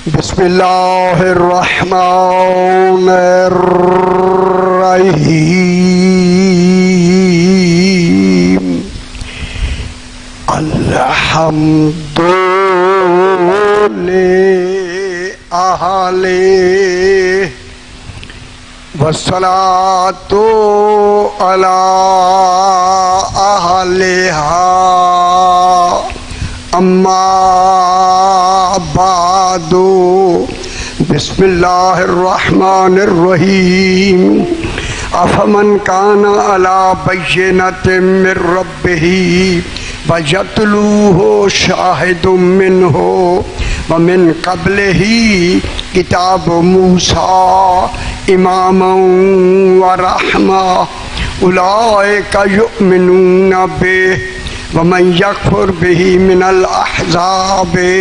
बिस्मिल्लाहिर्रहमानिर्रहीम। अल्हम्दुलिल्लाह वस्सलातु अला अहलिहा अम्मा बादु। बिस्मिल्लाहिर्रहमानिर्रहीम। अफमन काना अला बय्यिनतिम मिर रब्बिही वयतलूहु शाहिदुम मिन्हु व मिन क़ब्लिही किताब मूसा इमामन व रहमा उलाइका युमिनून बिही व मन यकफुर बिही मिनल अहज़ाबि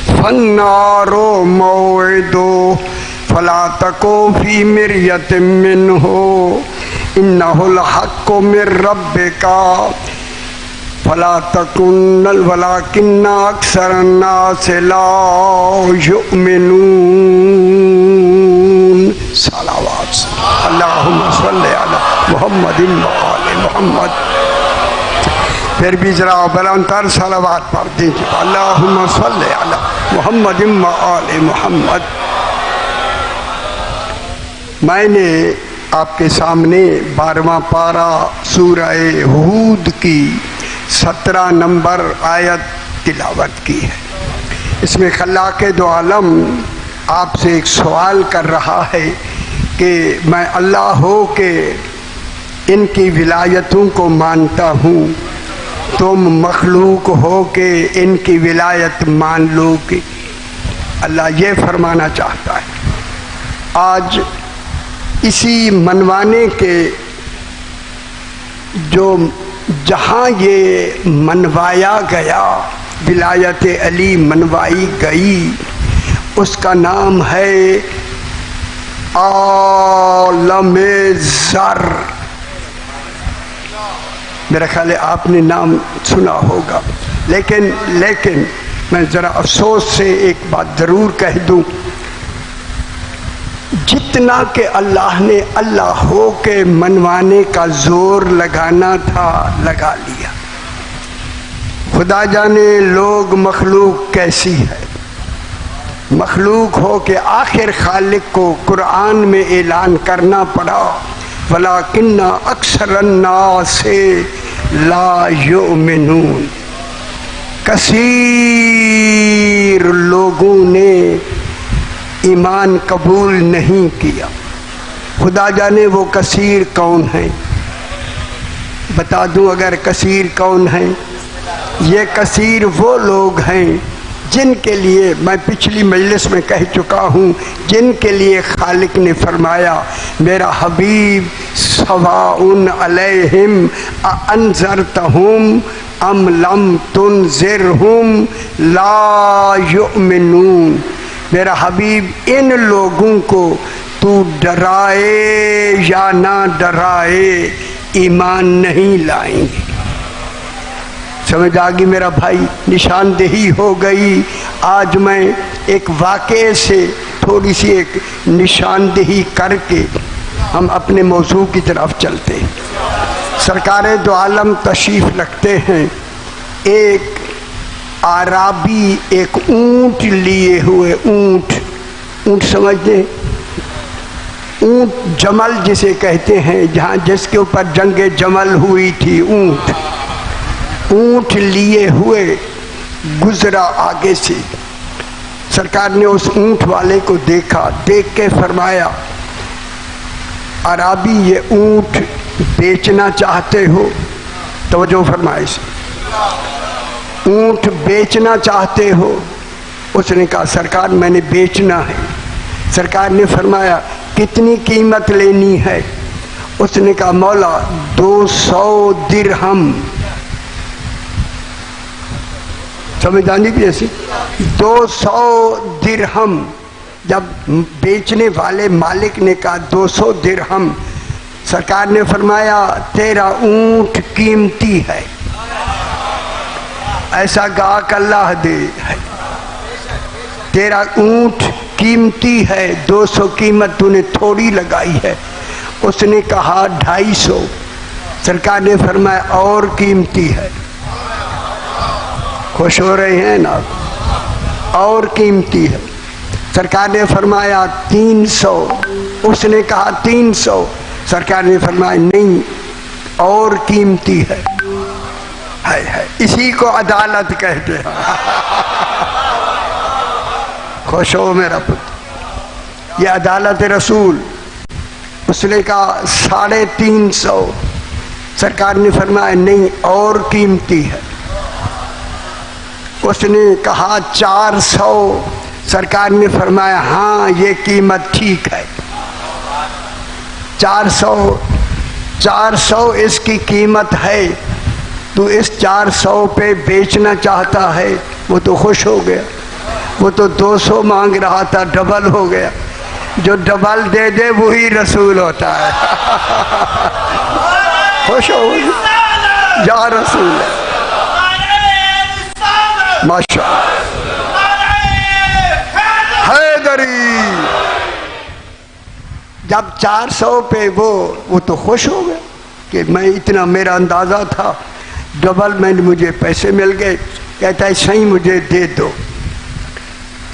फन्नारु मौइदुहु फला तकू फी मिर्यतिम मिन्हु इन्नहुल हक्कु मिर रब्बिका फला तकुन्नल वलाकिन्ना अक्सरन्नासि ला युमिनून। सलावत अल्लाहुम्मा सल्लि अला मुहम्मदिन व आले मुहम्मद। फिर भी जरा बुलंदतर सलावत पढ़ दीजिए। अल्लाहुम्मा सल्लि अला मुहम्मदिन व आले मुहम्मद। मैंने आपके सामने 12वां पारा सूरह हूद की 17 नंबर आयत तिलावत की है। इसमें खल्लाक़े दो आलम आपसे एक सवाल कर रहा है कि मैं अल्लाह हो के इनकी विलायतों को मानता हूँ, तुम मखलूक हो के इनकी विलायत मान लो कि अल्लाह ये फरमाना चाहता है। आज इसी मनवाने के जो जहाँ ये मनवाया गया, विलायत अली मनवाई गई, उसका नाम है आलमे ज़र। मेरा ख्याल है आपने नाम सुना होगा, लेकिन मैं ज़रा अफसोस से एक बात ज़रूर कह दूँ, जितना के अल्लाह ने अल्लाह हो के मनवाने का जोर लगाना था लगा लिया। खुदा जाने लोग मखलूक कैसी है। मखलूक हो के आखिर खालिक को कुरान में ऐलान करना पड़ा, वलाकिन्ना अक्सरन्नासे ला युमिनून। कसीर लोगों ने ईमान कबूल नहीं किया। खुदा जाने वो कसीर कौन है। बता दूं अगर कसीर कौन है। ये कसीर वो लोग हैं जिनके लिए मैं पिछली मजलिस में कह चुका हूँ, जिनके लिए खालिक ने फरमाया मेरा हबीब सवाउन अलैहिम अअन्ज़रतहुम अम लम तुनज़िरहुम ला युमिनून। मेरा हबीब इन लोगों को तू डराए या ना डराए ईमान नहीं लाएंगे। समझ आ गई मेरा भाई। निशानदेही हो गई। आज मैं एक वाक़े से थोड़ी सी एक निशानदेही करके हम अपने मौजू की तरफ चलते हैं। सरकार दो आलम तशरीफ़ रखते हैं। एक आराबी एक ऊंट लिए हुए, ऊंट समझते, ऊंट जमल जिसे कहते हैं, जहाँ जिसके ऊपर जंगे जमल हुई थी, ऊंट लिए हुए गुजरा आगे से। सरकार ने उस ऊंट वाले को देखा, देख के फरमाया अराबी ये ऊंट बेचना चाहते हो? तवज्जो फरमाइश, ऊंट बेचना चाहते हो? उसने कहा सरकार मैंने बेचना है। सरकार ने फरमाया कितनी कीमत लेनी है? उसने कहा मौला 200 दिरहम। समझ आनी भी ऐसी 200 दिरहम। जब बेचने वाले मालिक ने कहा 200 दिरहम, सरकार ने फरमाया तेरा ऊंट कीमती है, ऐसा गाहक अल्लाह दे। तेरा ऊंट कीमती है, 200 कीमत तूने थोड़ी लगाई है। उसने कहा 250। सरकार ने फरमाया और कीमती है। खुश हो रहे हैं ना? और कीमती है। सरकार ने फरमाया 300। उसने कहा 300। सरकार ने फरमाया नहीं, और कीमती है। इसी को अदालत कहते हैं। खुश हो मेरा पुत्र, ये अदालत रसूल। उसने कहा 350। सरकार ने फरमाया नहीं, और कीमती है। उसने कहा 400। सरकार ने फरमाया हाँ, ये कीमत ठीक है। 400 इसकी कीमत है। तू इस 400 पे बेचना चाहता है। वो तो खुश हो गया। वो तो 200 मांग रहा था, डबल हो गया। जो डबल दे दे वही रसूल होता है। खुश हो जा रसूल है। माशाअल्लाह। हैदरी जब 400 पे वो तो खुश हो गया कि मैं इतना, मेरा अंदाजा था डबल में मुझे पैसे मिल गए। कहता है सही मुझे दे दो।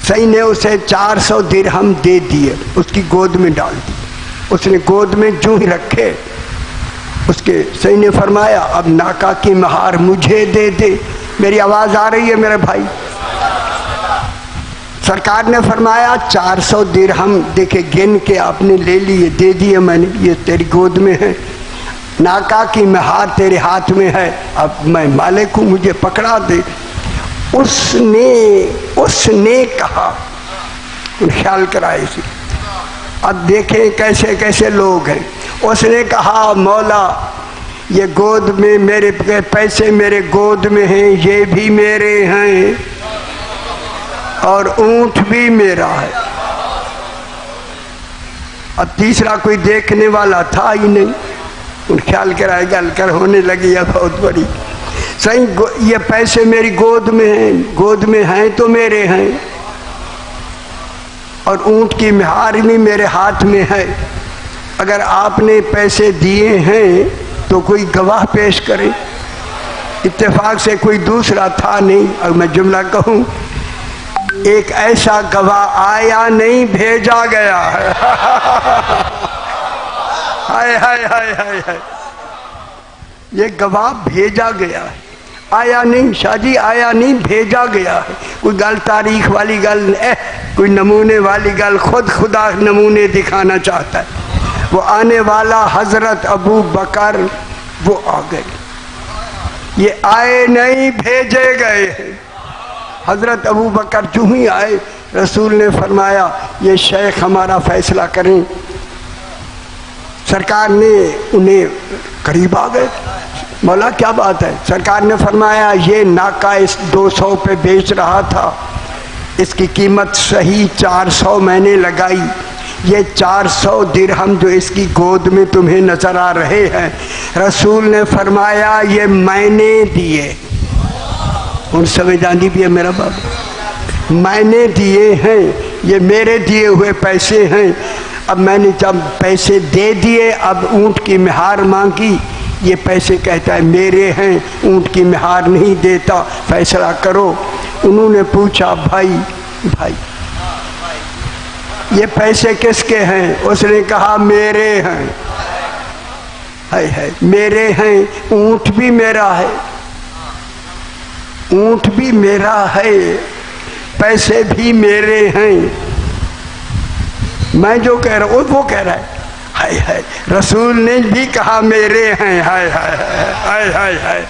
सही ने उसे 400 दिरहम दे दिए, उसकी गोद में डाल दी। उसने गोद में जूं ही रखे, उसके सही ने फरमाया अब नाका की महार मुझे दे दे। मेरी आवाज आ रही है मेरे भाई? सरकार ने फरमाया 400 दिरहम देखे गिन के आपने ले लिए, दे दिए मैंने, ये तेरी गोद में है। नाका की महार तेरे हाथ में है, अब मैं मालिक हूँ, मुझे पकड़ा दे। उसने कहा, ख्याल कराए इसी। अब देखें कैसे कैसे लोग हैं। उसने कहा मौला ये गोद में मेरे पैसे मेरे गोद में हैं, ये भी मेरे हैं और ऊंट भी मेरा है। अब तीसरा कोई देखने वाला था ही नहीं। उन ख्याल कराए गल कर होने लगी है बहुत बड़ी। सही ये पैसे मेरी गोद में हैं, गोद में हैं तो मेरे हैं, और ऊंट की महार भी मेरे हाथ में है। अगर आपने पैसे दिए हैं तो कोई गवाह पेश करे। इत्तेफाक से कोई दूसरा था नहीं। और मैं जुमला कहूँ, एक ऐसा गवाह आया नहीं, भेजा गया है। हाय हाय हाय हाय हाय, ये गवाह भेजा गया है, आया नहीं। शादी आया नहीं, भेजा गया है। कोई गल तारीख वाली गल, कोई नमूने वाली गल, खुद खुदा नमूने दिखाना चाहता है। वो आने वाला हजरत अबू बकर, वो आ गए। ये आए नहीं, भेजे गए हैं। हजरत अबू बकर जो ही आए, रसूल ने फरमाया ये शेख हमारा फैसला करें। सरकार ने उन्हें करीब आ गए, मौला क्या बात है? सरकार ने फरमाया ये नाका इस 200 पे बेच रहा था, इसकी कीमत सही 400 मैंने लगाई। ये 400 दिरहम जो इसकी गोद में तुम्हें नजर आ रहे हैं, रसूल ने फरमाया ये मैंने दिए। उन संविधानी भी है मेरा बाबा, मैंने दिए हैं, ये मेरे दिए हुए पैसे हैं। अब मैंने जब पैसे दे दिए, अब ऊंट की महार मांगी, ये पैसे कहता है मेरे हैं, ऊंट की महार नहीं देता, फैसला करो। उन्होंने पूछा भाई भाई ये पैसे किसके हैं? उसने कहा मेरे हैं। है मेरे हैं, ऊंट भी मेरा है, ऊंट भी मेरा है, पैसे भी मेरे हैं। मैं जो कह रहा हूँ वो कह रहा है हाय रसूल ने भी कहा मेरे हैं। हाय हाय हाय हाय हाय,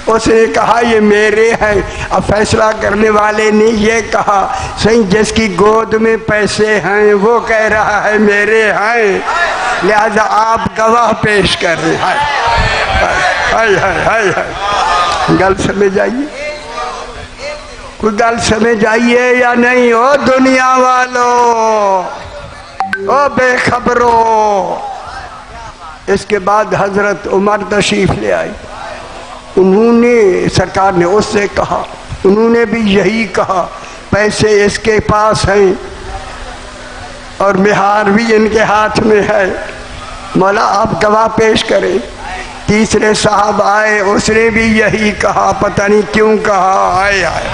उसने कहा ये मेरे हैं। अब फैसला करने वाले ने ये कहा सही जिसकी गोद में पैसे हैं वो कह रहा है मेरे हैं, लिहाजा आप गवाह पेश कर रहे हैं। हाय हाय हाय हाय, गल समझ आइए, कोई गल समझ आइए या नहीं? हो दुनिया वालों, ओ बेखबरो। इसके बाद हजरत उमर तशरीफ ले आए। उन्होंने, सरकार ने उससे कहा, उन्होंने भी यही कहा। पैसे इसके पास हैं और मिहार भी इनके हाथ में है, मौला आप गवाह पेश करें। तीसरे साहब आए, उसने भी यही कहा, पता नहीं क्यों कहा, आए आए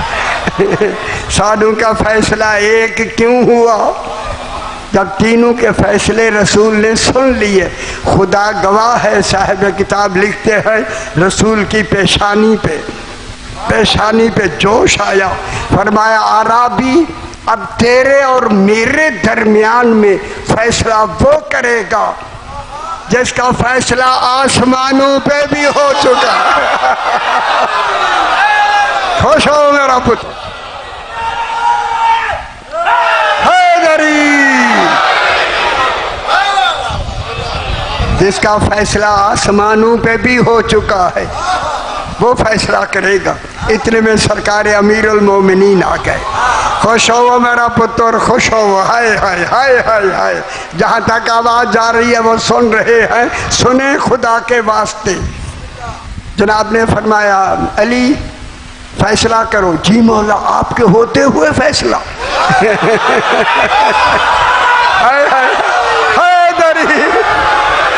साधु का फैसला एक क्यों हुआ? जब तीनों के फैसले रसूल ने सुन लिए, खुदा गवाह है, साहिब किताब लिखते हैं, रसूल की पेशानी पे जोश आया। फरमाया आराबी, अब तेरे और मेरे दरमियान में फैसला वो करेगा जिसका फैसला आसमानों पे भी हो चुका है। खुश हो मेरा पुत्र, हैदरी, जिसका फैसला आसमानों पे भी हो चुका है, वो फैसला करेगा। इतने में सरकार अमीरुल मोमिनीन आ गए। खुश हो मेरा पुत्र, खुश हो। हाय हाय हाय हाय हाय, जहाँ तक आवाज़ जा रही है वो सुन रहे हैं, सुने खुदा के वास्ते। जनाब ने फरमाया अली फैसला करो। जी मौला, आपके होते हुए फैसला? हाय हाय हाय दरी,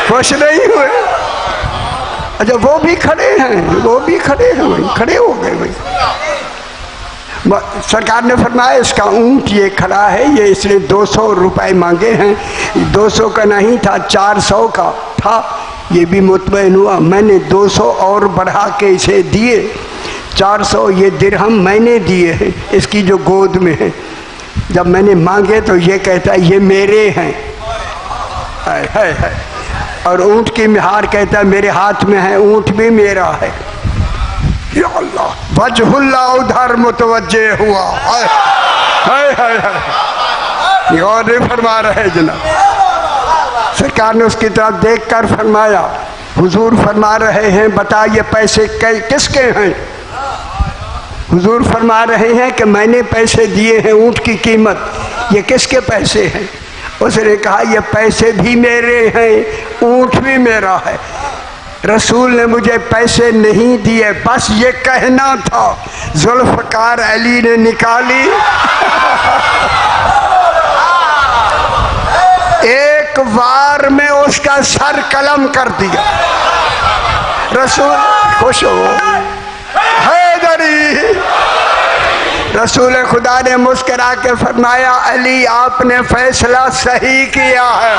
खुश नहीं हुए? अच्छा वो भी खड़े हैं, वही खड़े हो गए भाई। सरकार ने फरमाया इसका ऊँट ये खड़ा है, ये इसने 200 रुपए मांगे हैं, 200 का नहीं था 400 का था। ये भी मुतमईन हुआ, मैंने 200 और बढ़ा के इसे दिए, 400 ये दिरहम मैंने दिए हैं इसकी जो गोद में है। जब मैंने मांगे तो ये कहता है ये मेरे हैं, हाय हाय हाय। और ऊँट की मिहार कहता है मेरे हाथ में है, ऊँट भी मेरा है। या अल्लाह, वजहुल्लाह उधर मुतवज्जे हुआ। हाय हाय हाय हाय, गौर नहीं फरमा रहे जनाब। सरकार ने उसकी तरफ देख कर फरमाया, हुजूर फरमा रहे हैं बता ये पैसे किसके हैं? हुजूर फरमा रहे हैं कि मैंने पैसे दिए हैं ऊँट की कीमत, ये किसके पैसे हैं? उसने कहा ये पैसे भी मेरे हैं, ऊँट भी मेरा है। रसूल ने मुझे पैसे नहीं दिए, बस ये कहना था। जुल्फ़कार अली ने निकाली, एक वार में उसका सर कलम कर दिया। रसूल खुश हो, हैदरी। रसूल खुदा ने मुस्करा के फरमाया अली आपने फैसला सही किया है।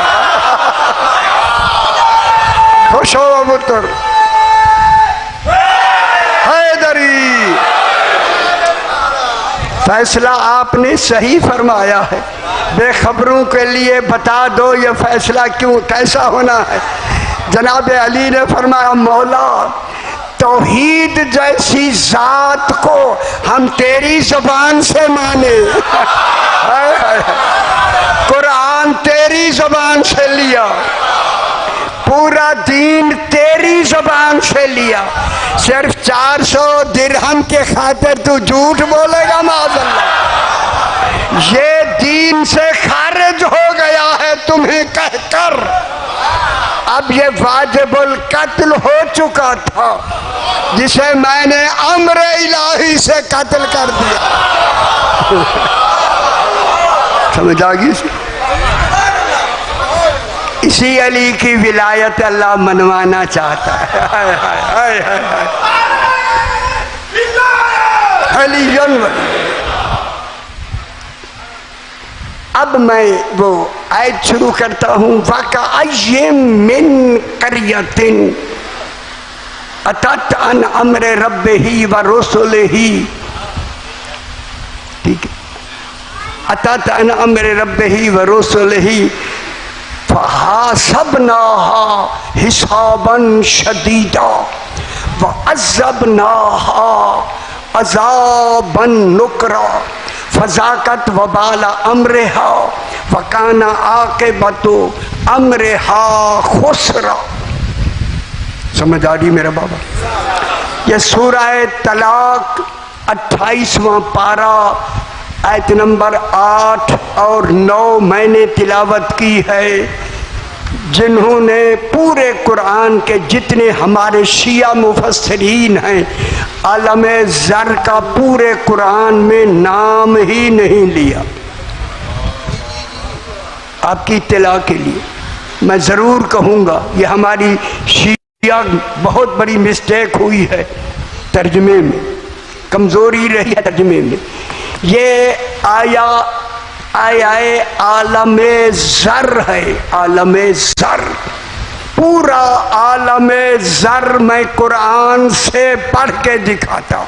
खुश हो पुत्र, हैदरी, फैसला आपने सही फरमाया है। बेखबरों के लिए बता दो ये फैसला क्यों कैसा होना है। जनाब अली ने फरमाया मौला तौहीद जैसी जात को हम तेरी ज़बान से माने, कुरान तेरी ज़बान से लिया, पूरा दीन तेरी ज़बान से लिया, सिर्फ 400 दिरहम के खातिर तू झूठ बोलेगा माज़अल्लाह। ये दीन से खारिज हो गया है तुम्हें कहकर। अब ये वाजिबुल कत्ल हो चुका था जिसे मैंने अम्र इलाही से कत्ल कर दिया। समझ आ गई? इसी अली की विलायत अल्लाह मनवाना चाहता है। हाय हाय हाय हाय अली जनवर। अब मैं वो आयत शुरू करता हूँ। वकअय्यिम मिन क़रयतिन अतत अन अम्र रब्बिही व रुसुलिही, ठीक है, अतत अन अम्र रब्बिही व रुसुलिही फहासबनाहा हिसाबन शदीदा व अज़्ज़बनाहा अज़ाबन नुकरा फज़ाकत वबाला अम्रिहा वकाना आक़िबतु अम्रिहा खुसरा। समझ आ रही मेरा बाबा? यह सूरह तलाक 28वां पारा आयत नंबर 8 और 9 मैंने तिलावत की है। जिन्होंने पूरे कुरान के जितने हमारे शिया मुफस्सिरीन हैं आलम ज़र का पूरे कुरान में नाम ही नहीं लिया। आपकी इत्तला के लिए मैं ज़रूर कहूँगा, ये हमारी शिया बहुत बड़ी मिस्टेक हुई है, तर्जमे में कमज़ोरी रही है तर्जमे में। ये आया आलम ज़र है, आलम ज़र, पूरा आलम ज़र मैं कुरान से पढ़ के दिखाता हूँ।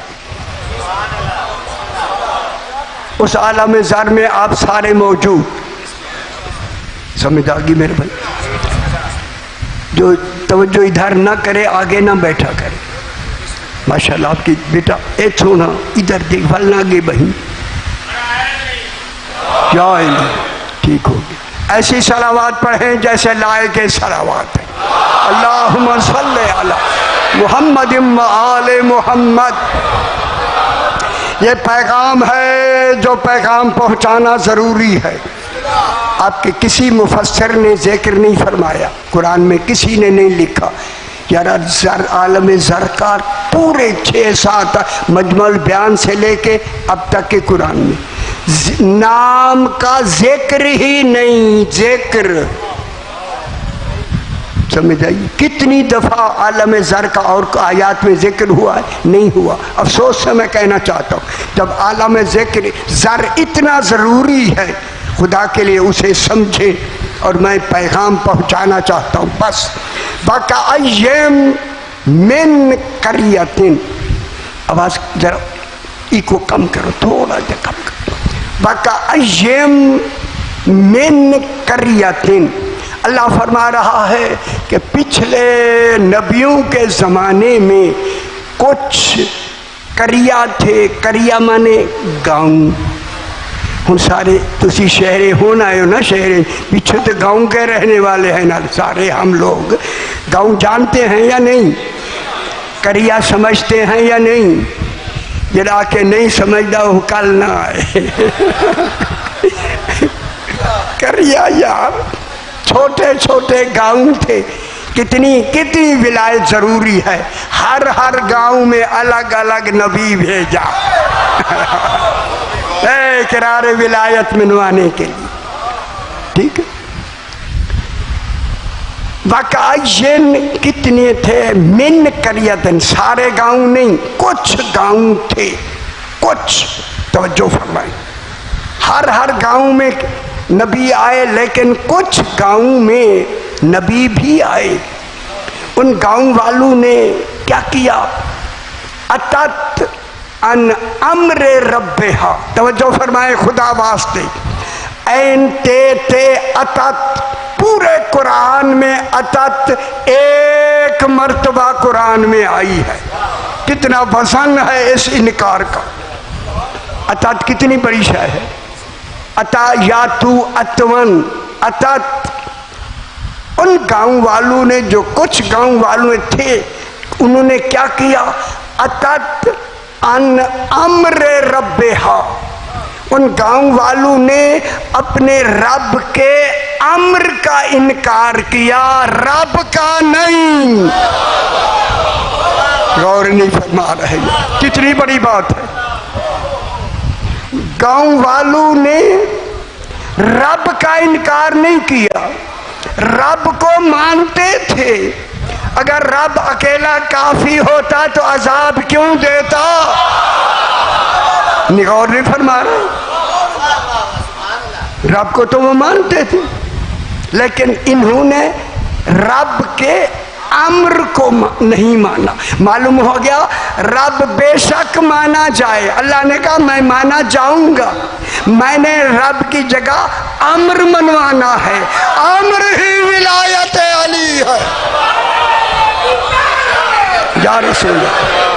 उस आलम ज़र में आप सारे मौजूद, समझ आ गई मेरे भाई? जो तवज्जो इधर ना करे आगे ना बैठा करे। माशाल्लाह आपकी बेटा ए सोना इधर देख, फलना गे बहन क्या ठीक हो गया। ऐसी सलावात पढ़ें जैसे लाए के सलावात है। अल्लाहुम्मा सल्ले अला मुहम्मद व आले मुहम्मद। ये पैगाम है जो पैगाम पहुंचाना ज़रूरी है। आपके किसी मुफस्सिर ने जिक्र नहीं फरमाया, कुरान में किसी ने नहीं लिखा यार ज़र आलम ज़र का पूरे 6-7 मजमुल बयान से लेके अब तक के कुरान में नाम का जिक्र ही नहीं। जिक्र समझ आइए, कितनी दफ़ा आलम ज़र का और आयात में जिक्र हुआ है? नहीं हुआ। अफसोस से मैं कहना चाहता हूँ, जब आलम ज़िक्र ज़र इतना ज़रूरी है, खुदा के लिए उसे समझे। और मैं पैगाम पहुँचाना चाहता हूँ बस। वकअय्यिम मिन क़रयतिन, आवाज़ जरा इको कम करो, थोड़ा सा कम करो। वकअय्यिम मिन क़रयतिन, अल्लाह फरमा रहा है कि पिछले नबियों के ज़माने में कुछ करिया थे। करिया माने गाँव। हम सारे तुसी शहरे होना आए हो ना, शहरे पीछे तो गाँव के रहने वाले हैं ना सारे। हम लोग गाँव जानते हैं या नहीं? करिया समझते हैं या नहीं? जरा के नहीं समझता वो कल ना आए। करिया यार छोटे छोटे गांव थे। कितनी कितनी विलायत जरूरी है। हर हर गांव में अलग अलग नबी भेजा किरारे विलायत मनवाने के लिए। ठीक है। वकअय्यिन कितने थे, मिन क़रयतिन, सारे गांव नहीं, कुछ गांव थे। कुछ तवज्जो फरमाएं, हर हर गांव में नबी आए, लेकिन कुछ गांव में नबी भी आए। उन गांव वालों ने क्या किया? अतत अन अम्रे रब्बिहा, तवज्जो फरमाए खुदा वास्ते। ऐन ते अतत, पूरे कुरान में अतत एक मर्तबा कुरान में आई है। कितना वजन है इस इनकार का। अतत कितनी बड़ी शय है। अता यातु अतवन, अतत। उन गांव वालों ने, जो कुछ गांव वालों थे, उन्होंने क्या किया? अतत अन अम्रे रब्बिहा, उन गांव वालों ने अपने रब के अम्र का इनकार किया, रब का नहीं। गौर नहीं फरमा रहे, कितनी बड़ी बात है। गांव वालों ने रब का इनकार नहीं किया, रब को मानते थे। अगर रब अकेला काफी होता तो अजाब क्यों देता? गौर नहीं फरमा रहे। रब को तो वो मानते थे, लेकिन इन्होंने रब के अम्र को नहीं माना। मालूम हो गया रब बेशक माना जाए। अल्लाह ने कहा मैं माना जाऊंगा, मैंने रब की जगह अम्र मनवाना है। अम्र ही विलायत अली है। या रसूल,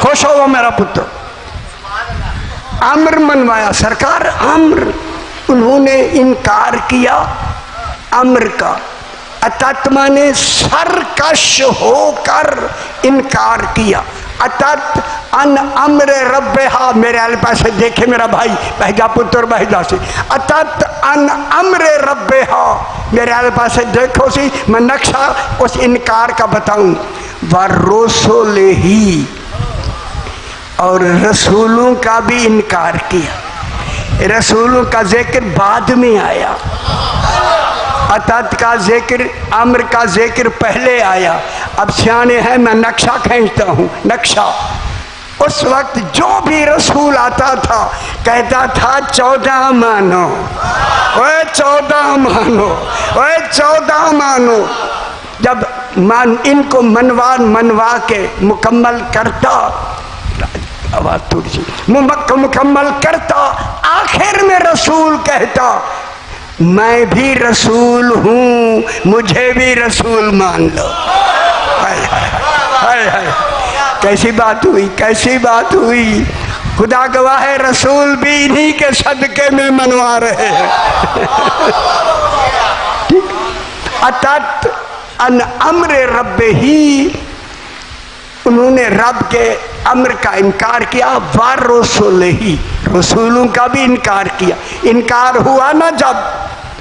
खुश हो मेरा पुत्र। अम्र मनवाया सरकार, अम्र। उन्होंने इनकार किया अम्र का। अतत माने सरकश होकर इनकार किया। अतत अन अम्र रब्बिहा, मेरे आले पास देखे मेरा भाई बहजा पुत्र बहजा से। अतत अन अम्र रब्बिहा, मेरे आले पास देखो सी, मैं नक्शा उस इनकार का बताऊं। वरुसुलिही, और रसूलों का भी इनकार किया। रसूलों का जिक्र बाद में आया, अतत का जिक्र, अम्र का जिक्र पहले आया। अब सियाने हैं, मैं नक्शा खींचता हूँ, नक्शा। उस वक्त जो भी रसूल आता था कहता था 14 मानो, ओए 14 मानो, ओए 14 मानो। जब इनको मनवा के मुकम्मल करता, आवाज थोड़ी सी, मुकम्मल करता, आखिर में रसूल कहता मैं भी रसूल हूँ, मुझे भी रसूल मान लो। हाय हाय हाय, कैसी बात हुई, कैसी बात हुई। खुदा गवाह है, रसूल भी इन्हीं के सदके में मनवा रहे हैं। ठीक, अतत अन अम्र रब ही, उन्होंने रब के अम्र का इनकार किया। वार रसूल ही, रसूलों का भी इनकार किया। इनकार हुआ ना, जब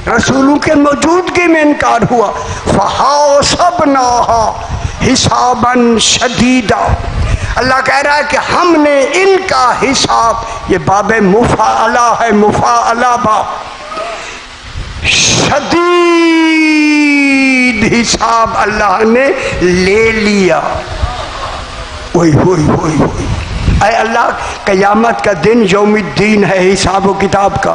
रसूलों के मौजूदगी में इनकार हुआ। फहासबनाहा हिसाबन शदीदा, अल्लाह कह रहा है कि हमने इनका हिसाब, ये बाबे मुफाअला है, मुफाअला बा, शदीद हिसाब अल्लाह ने ले लिया। ओए होए होए होए, अरे अल्लाह, क़यामत का दिन यौमुद्दीन है, हिसाब व किताब का।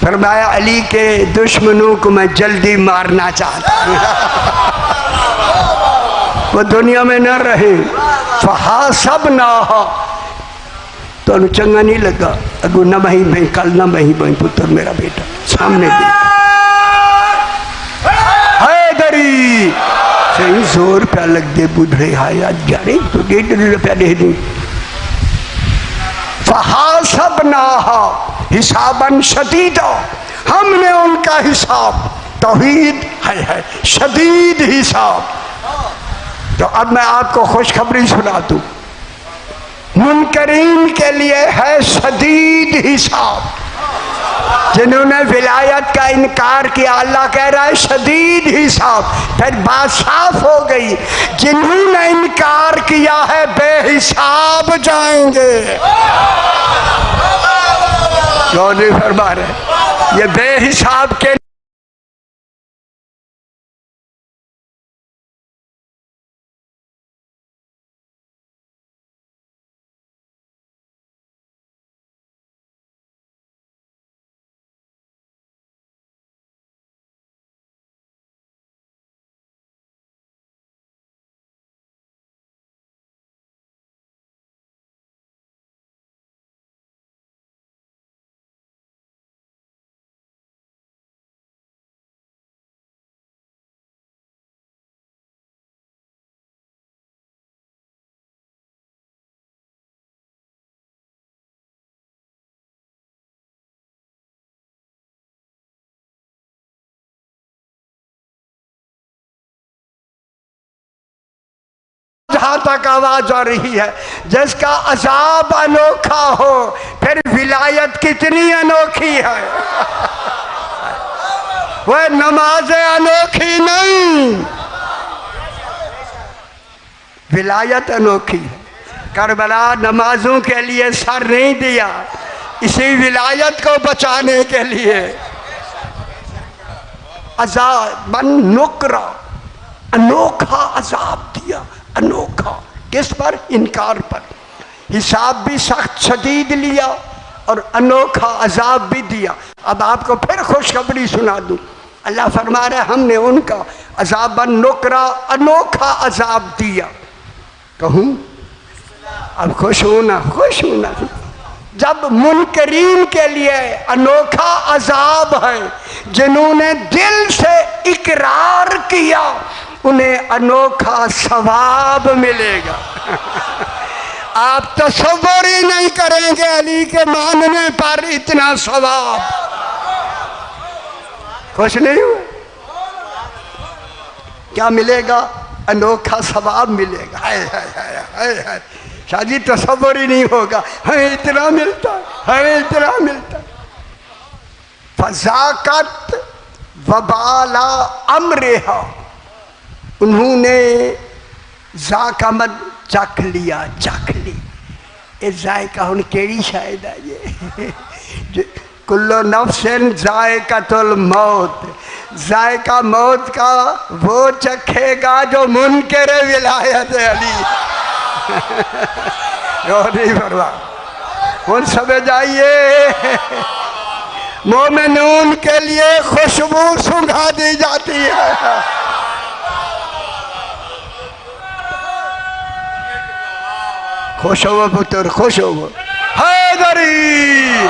फरमाया अली के दुश्मनों को मैं जल्दी मारना चाहता हूँ, वो दुनिया में न रहे। फहासबनाहा, तो चंगा नहीं लगा, अगो न मही भाई, कल न मही भाई, पुत्र मेरा बेटा सामने भी हैदरी सही जोर पे लग दे बुढ़े हाया जाने तो 1.5 रुपया दे दी। फहासबनाहा हिसाबन शदीदा, हमने उनका हिसाब, तौहीद है शदीद हिसाब। तो अब मैं आपको खुशखबरी सुना दूं, मुनकरीन के लिए है शदीद हिसाब। जिन्होंने विलायत का इनकार किया, अल्लाह कह रहा है शदीद हिसाब। फिर बात साफ हो गई, जिन्होंने इनकार किया है बेहिसाब जाएंगे। गौरी फरमा रहे, ये बेहिसाब के जहां तक आवाज आ रही है, जिसका अजाब अनोखा हो, फिर विलायत कितनी अनोखी है। वह नमाज अनोखी नहीं, विलायत अनोखी है। करबला नमाजों के लिए सर नहीं दिया, इसी विलायत को बचाने के लिए अजाब नुकरा, अनोखा अजाब दिया। अनोखा किस पर? इनकार पर। हिसाब भी सख्त शदीद लिया और अनोखा अजाब भी दिया। अब आपको फिर खुशखबरी सुना दूं, अल्लाह फरमा रहे हमने उनका अजाब नुकरा, अनोखा अजाब दिया। कहूँ अब खुश होना, खुश होना। जब मुनकरीन के लिए अनोखा अजाब है, जिन्होंने दिल से इकरार किया उन्हें अनोखा सवाब मिलेगा। आप तसव्वुर ही नहीं करेंगे अली के मानने पर इतना सवाब। खुश नहीं हुए? क्या मिलेगा? अनोखा सवाब मिलेगा। हाय हाय हाय हाय हाय, शादी तसव्वुर ही नहीं होगा, हमें इतना मिलता, हमें इतना मिलता। फज़ाकत वबाला अम्रिहा, उन्होंने जाकमत चख लिया, चख ली। ये जायका हुन केड़ी शायद है ये कुल्लो नफ्सिन जायकातुल मौत, जायका मौत का वो चखेगा जो मुनकर विलायत अली। और नहीं परवाह उन सब जाइए, मोमिनून के लिए खुशबू सुंघा दी जाती है। खुश हो पुत्र, खुश हो हैदरी।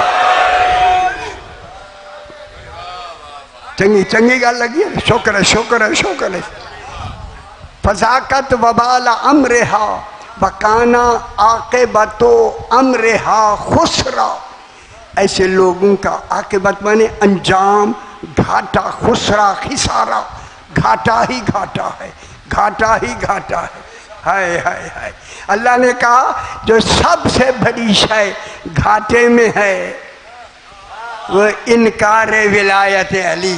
चंगी चंगी गल लगी है, शुक्र है शुक्र है शुक्र है। फजाकत वबाला अमरेहा बकाना आक़िबतो अमरेहा खुसरा। ऐसे लोगों का आक़िबत माने अंजाम घाटा, खुसरा खिसारा, घाटा ही घाटा है, घाटा ही घाटा है। हाय हाय हाय। अल्लाह ने कहा जो सबसे बड़ी शय घाटे में है वो इनकार विलायत अली।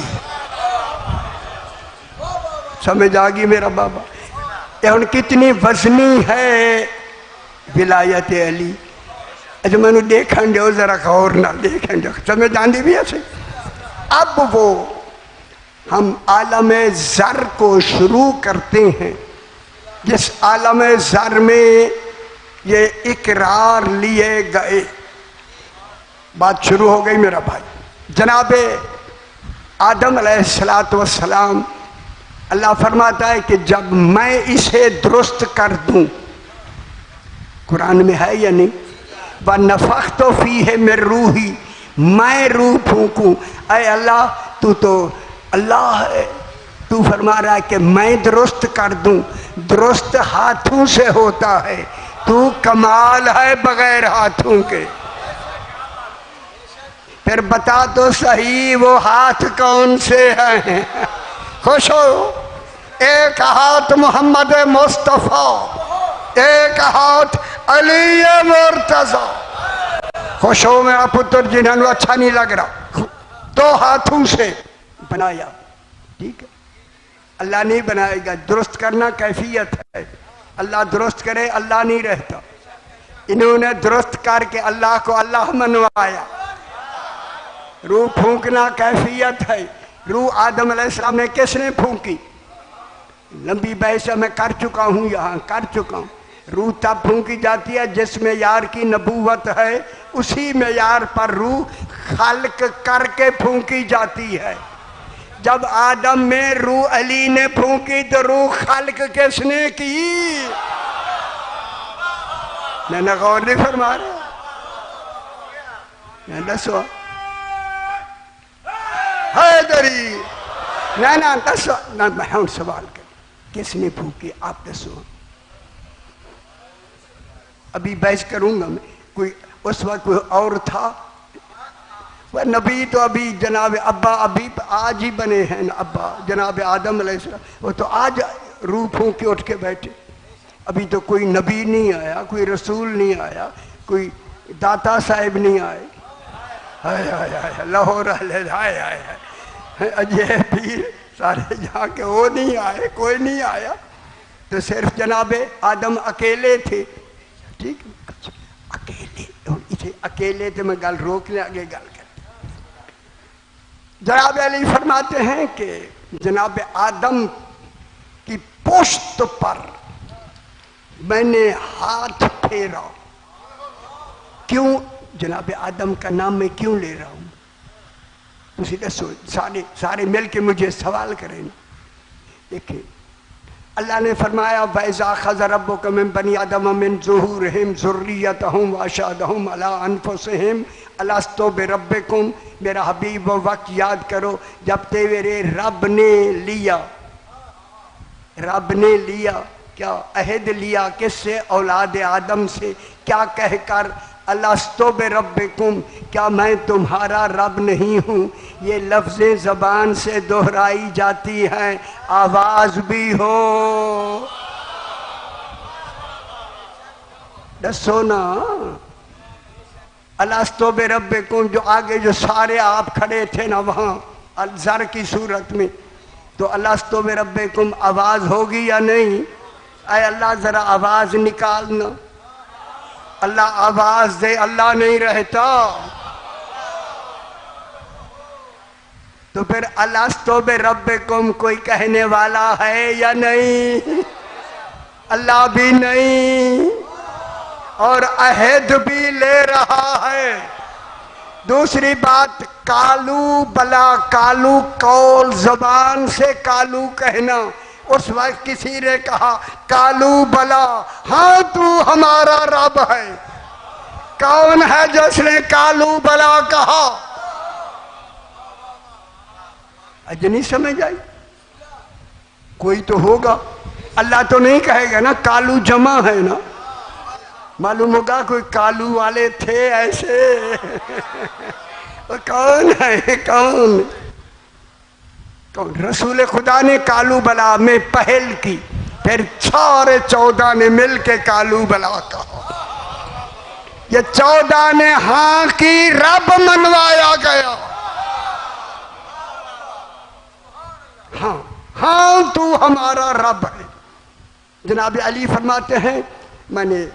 समझ आ गई मेरा बाबा? ये हुन कितनी वजनी है विलायत अली। अच्छा मैंने देखन दो जरा, गौर ना देखन दो, समझ आंदी भी ऐसे। अब वो हम आलम ज़र को शुरू करते हैं, जिस आलम ज़र में ये इकरार लिए गए। बात शुरू हो गई मेरा भाई। जनाबे आदम अलैहिस्सलातु वस्सलाम, अल्लाह फरमाता है कि जब मैं इसे दुरुस्त कर दूं, कुरान में है या नहीं, व नफ़ख्तु फ़ीहि मिन रूही, मैं रूह फूंकूं। अय अल्लाह तू तो अल्लाह है, तू फरमा रहा है कि मैं दुरुस्त कर दूं। दुरुस्त हाथों से होता है, तू कमाल है बगैर हाथों के। फिर बता तो सही वो हाथ कौन से हैं? खुश हो, एक हाथ मोहम्मद मुस्तफ़ा, एक हाथ अली मुर्तज़ा। खुश हो मेरा पुत्र, जिन्होंने अच्छा नहीं लग रहा, दो हाथों से बनाया, ठीक है। अल्लाह नहीं बनाएगा, दुरुस्त करना कैफियत है। अल्लाह दुरुस्त करे, अल्लाह नहीं रहता। इन्होंने दुरुस्त करके अल्लाह को अल्लाह मनवाया। रूह फूंकना कैफियत है। रूह आदम अलैहिस्सलाम ने किसने फूंकी? लंबी बहस मैं कर चुका हूँ, यहाँ कर चुका हूँ। रूह तब फूंकी जाती है जिस मेयार की नबूवत है, उसी मेयार पर रूह खल्क करके फूंकी जाती है। जब आदम में रूह अली ने फूंकी तो रूह खल्क किसने की? मैंने गौर नहीं फरमा रहा, मैं दसो हैदरी, ना दसो ना, मैं हूं सवाल कर, किसने फूकी आप दसो। अभी बहस करूंगा मैं, कोई उस वक्त कोई और था? वह नबी तो अभी जनाब अब्बा अभी आज ही बने हैं ना, अब्बा जनाब आदम अलैहिस्सलाम, वो तो आज रूह फूंक के उठ के बैठे। अभी तो कोई नबी नहीं आया, कोई रसूल नहीं आया, कोई दाता साहिब नहीं आए। हाय हाय हाय लाहौर, हाय हाय हाय अजय पीर सारे यहाँ के वो नहीं आए, कोई नहीं आया, तो सिर्फ जनाबे आदम अकेले थे, ठीक। अच्छा अकेले, इसे अकेले थे, मैं गल रोक ले, आगे गल कर। जनाब अली फरमाते हैं कि जनाब आदम की पुश्त पर मैंने हाथ फेरा। क्यों जनाब आदम का नाम मैं क्यों ले रहा हूं? तुसी दसो, सारे सारे मिल के मुझे सवाल करें। देखिए अल्लाह ने फरमाया वैज़ा ख़ज़ रब्बुका मिन बनी आदम मिन ज़ुहूरिहिम ज़ुर्रियतहुम व अशहदहुम अला अनफुसिहिम अलस्तु बिरब्बिकुम। मेरा हबीब वो वक्त याद करो जब तेरे रब ने लिया, रब ने लिया क्या अहद लिया, किससे? औलाद आदम से। क्या कहकर? अलस्तु बिरब्बिकुम, क्या मैं तुम्हारा रब नहीं हूँ? ये लफ्ज़ें ज़बान से दोहराई जाती हैं, आवाज़ भी हो। दसो ना, अलस्तु बिरब्बिकुम, जो आगे जो सारे आप खड़े थे ना वहाँ अलज़र की सूरत में, तो अलस्तु बिरब्बिकुम आवाज़ होगी या नहीं? अय अल्लाह ज़रा आवाज़ निकालना। अल्लाह आवाज दे, अल्लाह नहीं रहता। तो फिर अलस्तो बे रब्बिकुम कोई कहने वाला है या नहीं? अल्लाह भी नहीं और अहद भी ले रहा है। दूसरी बात, कालू बला, कालू कौल, जबान से कालू कहना। उस वक्त किसी ने कहा कालू बला, हाँ तू हमारा रब है। कौन है जिसने कालू बला कहा? अज नहीं समझ आई? कोई तो होगा। अल्लाह तो नहीं कहेगा ना कालू जमा है ना। मालूम होगा कोई कालू वाले थे ऐसे। कौन है? कौन कौन? रसूल खुदा ने कालू बला में पहल की, फिर सारे 14 ने मिल के कालू बला कहा। ये 14 ने हाँ की, रब मनवाया गया। हाँ हाँ तू हमारा रब है। जनाब अली फरमाते हैं मैंने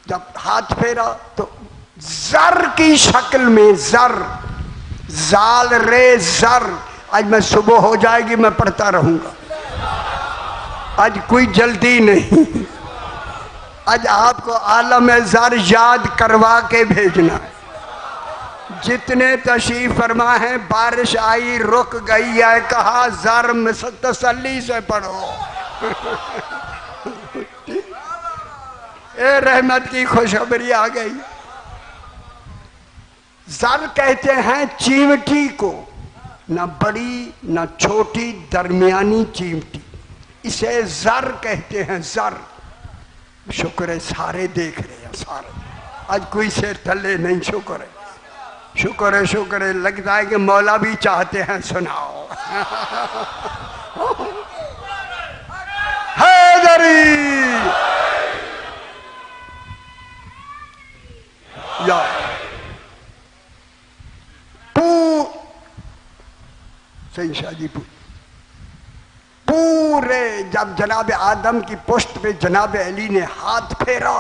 जब हाथ फेरा तो जर की शक्ल में, जर, जाल रे जर। आज मैं सुबह हो जाएगी मैं पढ़ता रहूंगा, आज कोई जल्दी नहीं। आज आपको आलम जर याद करवा के भेजना है। जितने तशरीफ फरमा है, बारिश आई रुक गई है, कहा जर तसल्ली से पढ़ो। ए रहमत की खुशखबरी आ गई। जर कहते हैं चीमटी को, ना बड़ी ना छोटी, दरमियानी चीमटी, इसे जर कहते हैं। जर। शुक्र है सारे देख रहे हैं, सारे। आज कोई से थले नहीं। शुक्र है, शुक्र है, शुक्र है। लगता है कि मौला भी चाहते हैं सुनाओ। हैदरी या सही शादी पूरे जब जनाब आदम की पुश्त पे जनाब अली ने हाथ फेरा,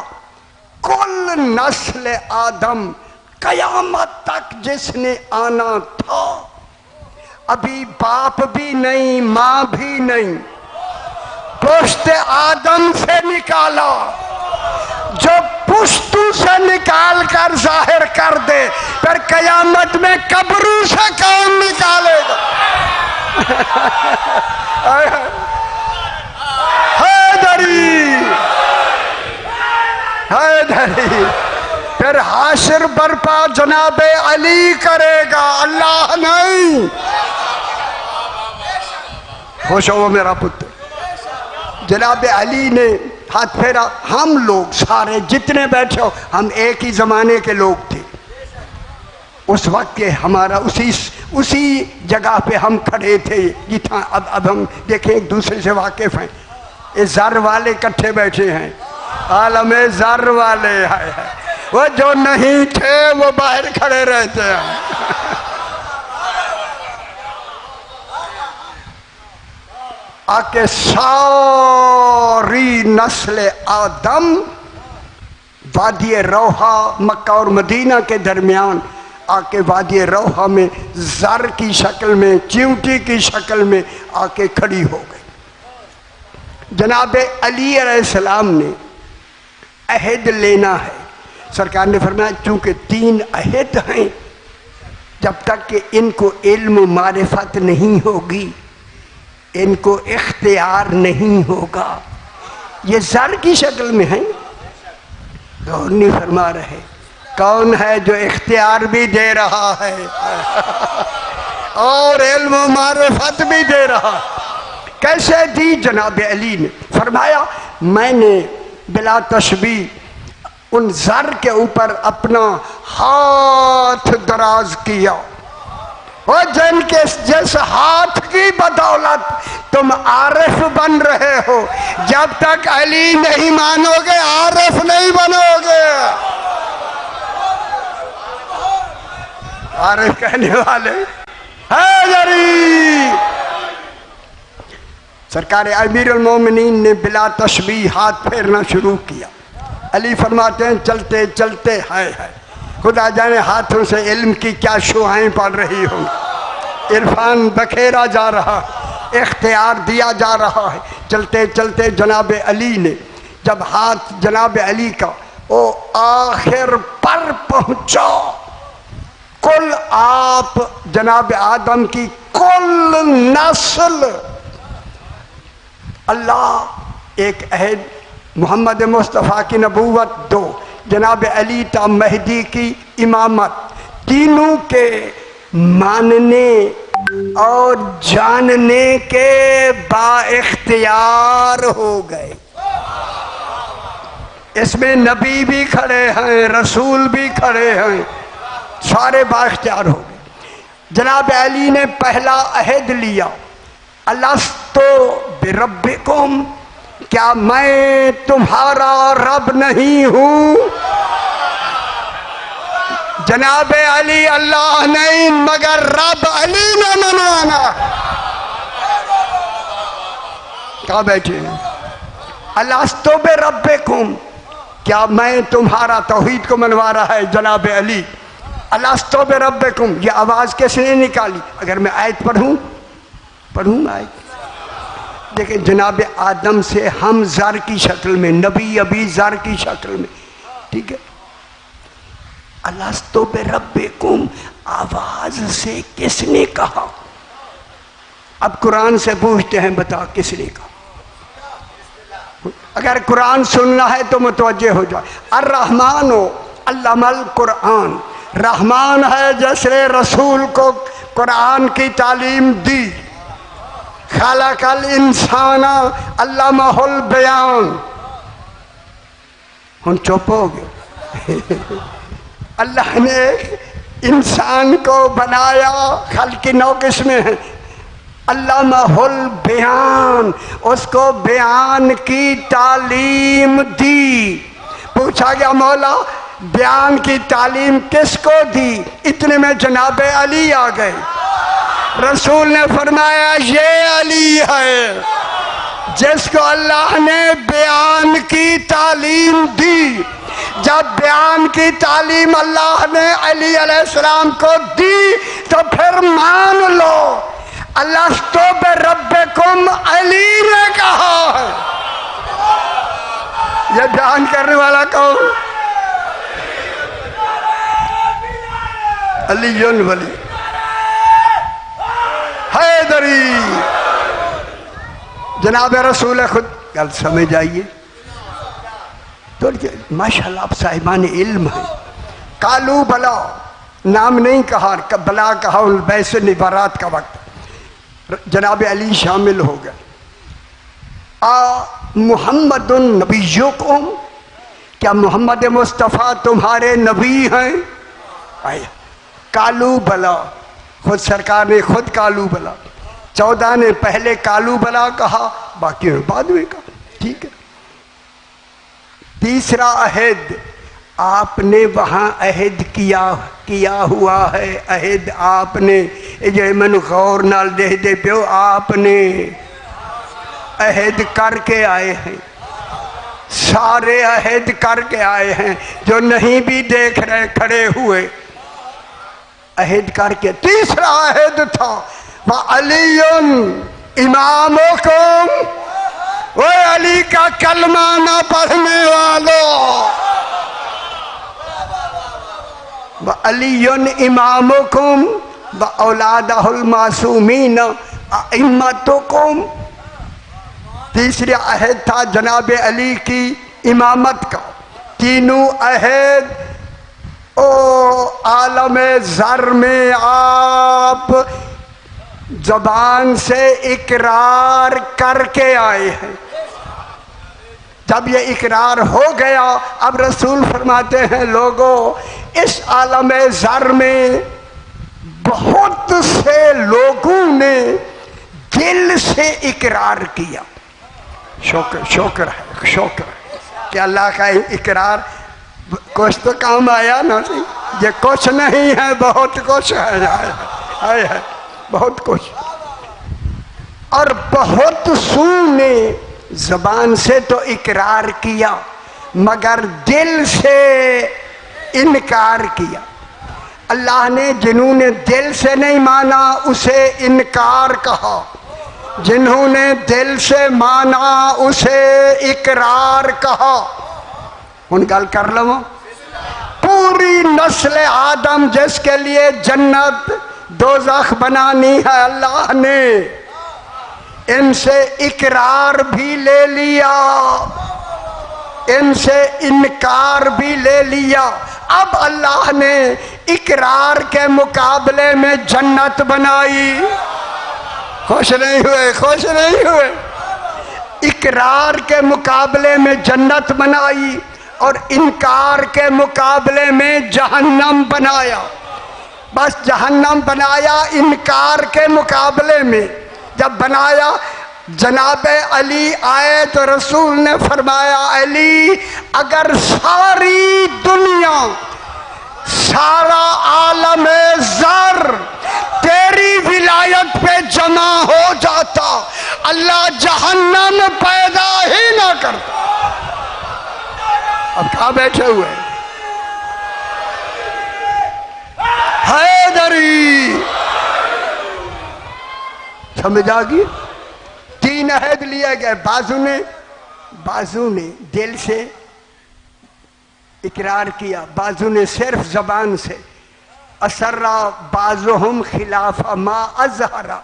कुल नस्ल आदम कयामत तक जिसने आना था, अभी बाप भी नहीं मां भी नहीं, पुश्त आदम से निकाला। जो पुश्तू से निकाल कर जाहिर कर दे, फिर कयामत में कब्रों से कौन निकालेगा? हैदरी हैदरी। फिर हाशिर बर्पा जनाबे अली करेगा, अल्लाह नहीं। खुश हो मेरा पुत्र। जनाबे अली ने हाथ फेरा। हम लोग सारे जितने बैठे हो, हम एक ही जमाने के लोग थे। उस वक्त के हमारा उसी जगह पे हम खड़े थे जितना अब हम देखें एक दूसरे से वाकिफ हैं। ये जर वाले इकट्ठे बैठे हैं, आलम जर वाले है। वो जो नहीं थे वो बाहर खड़े रहते हैं। आके सारी नस्ल आदम वादी रोहा, मक्का और मदीना के दरमियान आके वादी रोहा में जर की शक्ल में, चिमटी की शक्ल में आके खड़ी हो गई। जनाब अली अलैहिस्सलाम ने अहद लेना है। सरकार ने फरमाया चूंकि 3 अहद हैं, जब तक कि इनको इल्म मारिफत नहीं होगी, इनको इख्तियार नहीं होगा। ये जर की शक्ल में है। गौर नहीं फरमा रहे। कौन है जो इख्तियार भी दे रहा है और इल्म मारिफत भी दे रहा? कैसे दी? जनाब अली ने फरमाया मैंने बिला तशबीह उन जर के ऊपर अपना हाथ दराज किया, वो जिनके जिस हाथ की बदौलत तुम आरिफ बन रहे हो, जब तक अली नहीं मानोगे आरिफ नहीं बनोगे। आरिफ कहने वाले हैदरी। सरकार अमीरुल मोमिनीन ने बिला तशबीह हाथ फेरना शुरू किया। अली फरमाते हैं चलते चलते है खुदा जाने हाथों से इल्म की क्या शुआएं पड़ रही हों, इरफान बखेरा जा रहा, इख्तियार दिया जा रहा है। चलते चलते जनाब अली ने जब हाथ जनाब अली का वो आखिर पर पहुंचा, कुल आप जनाब आदम की कुल नस्ल, अल्लाह एक अहद, मोहम्मद मुस्तफ़ा की नबूवत 2, जनाब अली ता महदी की इमामत, तीनों के मानने और जानने के बाइख्तियार हो गए। इसमें नबी भी खड़े हैं, रसूल भी खड़े हैं, सारे बाइख्तियार हो गए। जनाब अली ने पहला अहद लिया, अलस्तो बिरब्बिकुम, क्या मैं तुम्हारा रब नहीं हूं? जनाब अली अल्लाह नहीं मगर रब अली ने मनवाना। कहा बैठे हैं, अलस्तो बिरब्बिकुम, क्या मैं तुम्हारा, तौहीद को मनवा रहा है जनाब अली। अलस्तो बिरब्बिकुम, ये आवाज किसने निकाली? अगर मैं आयत पढ़ूँ आयत, देखिए जनाब आदम से हम ज़र की शक्ल में, नबी अभी ज़र की शक्ल में, ठीक है। अलस्तो बिरब्बिकुम आवाज से किसने कहा? अब कुरान से पूछते हैं, बता किसने कहा? अगर कुरान सुनना है तो मुतवज्जे हो जाए। अर्रहमान अल्लमल कुरान, रहमान है जैसे रसूल को कुरान की तालीम दी। खलकल इंसाना अल्लमहुल बयान, हम चुप हो गए। अल्लाह ने इंसान को बनाया, खल्क की 9 किस्में हैं। अल्लामहुल बयान, उसको बयान की तालीम दी। पूछा गया मौला बयान की तालीम किसको दी? इतने में जनाब अली आ गए। रसूल ने फरमाया ये अली है जिसको अल्लाह ने बयान की तालीम दी। जब बयान की तालीम अल्लाह ने अली अलैहिस्सलाम को दी तो फिर मान लो अलस्तो बिरब्बिकुम अली ने कहा है। यह बयान करने वाला कौन? अलीयुल वली हैदरी, जनाब रसूल खुद। गल समझ आइए तो माशाल्लाह आप साहिबान इल्म है। कालू बला नाम नहीं कहा, बला कहा वैसे निबारात का वक्त जनाब अली शामिल हो गए। मुहम्मदुन नबियुकुम, क्या मोहम्मद मुस्तफ़ा तुम्हारे नबी हैं? आया कालू बला, खुद सरकार ने खुद कालू बला, 14 ने पहले कालू बला कहा, बाकी बाद में कहा, ठीक है। तीसरा अहद आपने वहाँ अहद किया हुआ है। अहद आपने जो मन गौर नाल दे प्यो, आपने अहद करके आए हैं, सारे अहद करके आए हैं। जो नहीं भी देख रहे खड़े हुए, अहद करके। तीसरा अहद था वह अलीयुन इमामुकुम, वो अली का कलमा ना पढ़ने वालों, व अलीयुन इमामुकुम व औलादहुल मासूमीन अइम्मतुकुम। तीसरा अहद था जनाब अली की इमामत का। तीनों अहद ओ आलम ज़र में आप ज़बान से इकरार करके आए हैं। जब ये इकरार हो गया, अब रसूल फरमाते हैं लोगों इस आलम ज़र में बहुत से लोगों ने दिल से इकरार किया। शुक्र है कि अल्लाह का इकरार कुछ तो काम आया ना। ये कुछ नहीं है, बहुत कुछ है बहुत कुछ। और बहुत सू ने जबान से तो इकरार किया मगर दिल से इनकार किया। अल्लाह ने जिन्होंने दिल से नहीं माना उसे इनकार कहा, जिन्होंने दिल से माना उसे इकरार कहा। हुन गल कर लो, पूरी नस्ल आदम जिसके लिए जन्नत दोज़ख बनानी है, अल्लाह ने इनसे इकरार भी ले लिया, इनसे इनकार भी ले लिया। अब अल्लाह ने इकरार के मुकाबले में जन्नत बनाई। खुश नहीं हुए? खुश नहीं हुए? इकरार के मुकाबले में जन्नत बनाई और इनकार के मुकाबले में जहन्नम बनाया। बस जहन्नम बनाया इनकार के मुकाबले में। जब बनाया, जनाबे अली आए तो रसूल ने फरमाया, अली अगर सारी दुनिया, सारा आलम ज़र तेरी विलायत पे जमा हो जाता, अल्लाह जहन्नम पैदा ही ना करता। अब कहाँ बैठे हुए? हैदरी, समझ आ गई? 3 अहद लिए गए। बाजू ने दिल से इकरार किया, बाजू ने सिर्फ जबान से। असर्रा बाजुहुम खिलाफा मा अज़हरा,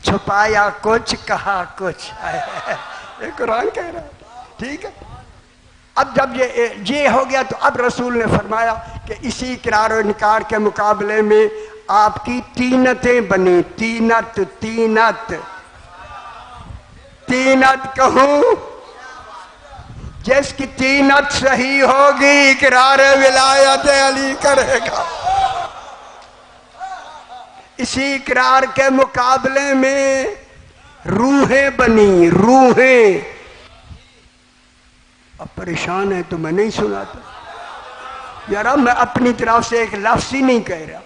छुपाया कुछ कहा कुछ। ये कुरान कह रहा है, ठीक है। अब जब ये हो गया तो अब रसूल ने फरमाया कि इसी इकरार और इनकार के मुकाबले में आपकी तीनतें बनी। तीनत कहूं, जिसकी तीनत सही होगी इकरार विलायत अली करेगा। इसी इकरार के मुकाबले में रूहें बनी, रूहें। अब परेशान है तो मैं नहीं सुनाता यार, अब मैं अपनी तरफ से एक लफ्ज़ ही नहीं कह रहा,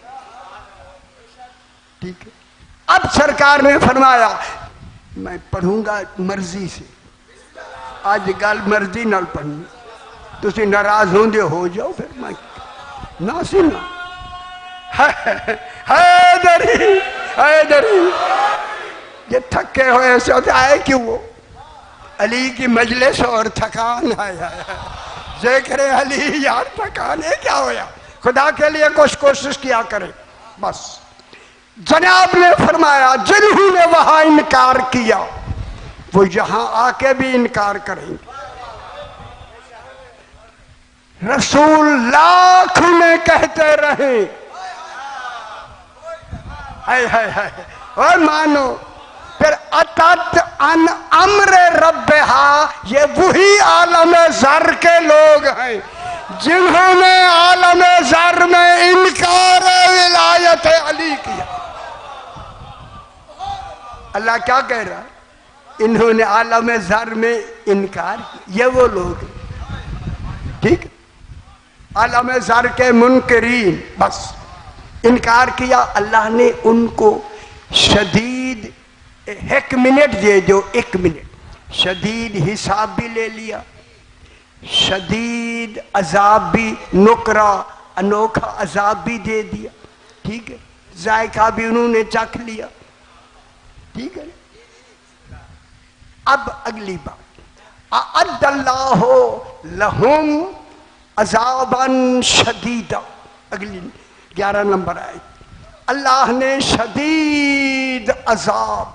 ठीक है। अब सरकार ने फरमाया मैं पढ़ूंगा मर्जी से। आज गल मर्जी नाल पढ़नी, तुसी नाराज होंदे हो जाओ, फिर मैं ना सुना। हैदरी ये थके हुए से आए क्यों? वो अली की मजलिस और थकान आया, ज़िक्र अली। यार थकान है क्या होया? खुदा के लिए कुछ कोशिश किया करें बस। जनाब ने फरमाया जिन्होंने वहां इनकार किया वो यहां आके भी इनकार करेंगे। रसूल लाख में कहते रहे, है और मानो। फिर अतत अन अम्र रब्बिहा, ये वही आलम ज़र के लोग हैं जिन्होंने आलम ज़र में इनकार विलायत अली किया। अल्लाह क्या कह रहा है? इन्होंने आलम ज़र में इनकार किया। ये वो लोग, ठीक, आलम ज़र के मुनकरीन, बस इनकार किया। अल्लाह ने उनको शदीद, 1 मिनट दे दो, 1 मिनट, शदीद हिसाब भी ले लिया, शदीद अजाब भी, नुकरा अनोखा अजाब भी दे दिया, ठीक है। जायका भी उन्होंने चख लिया, ठीक है। अब अगली बात, अअद्दल्लाहु लहुम अज़ाबन शदीदा, अगली 11 नंबर आयत। अल्लाह ने शदीद अजाब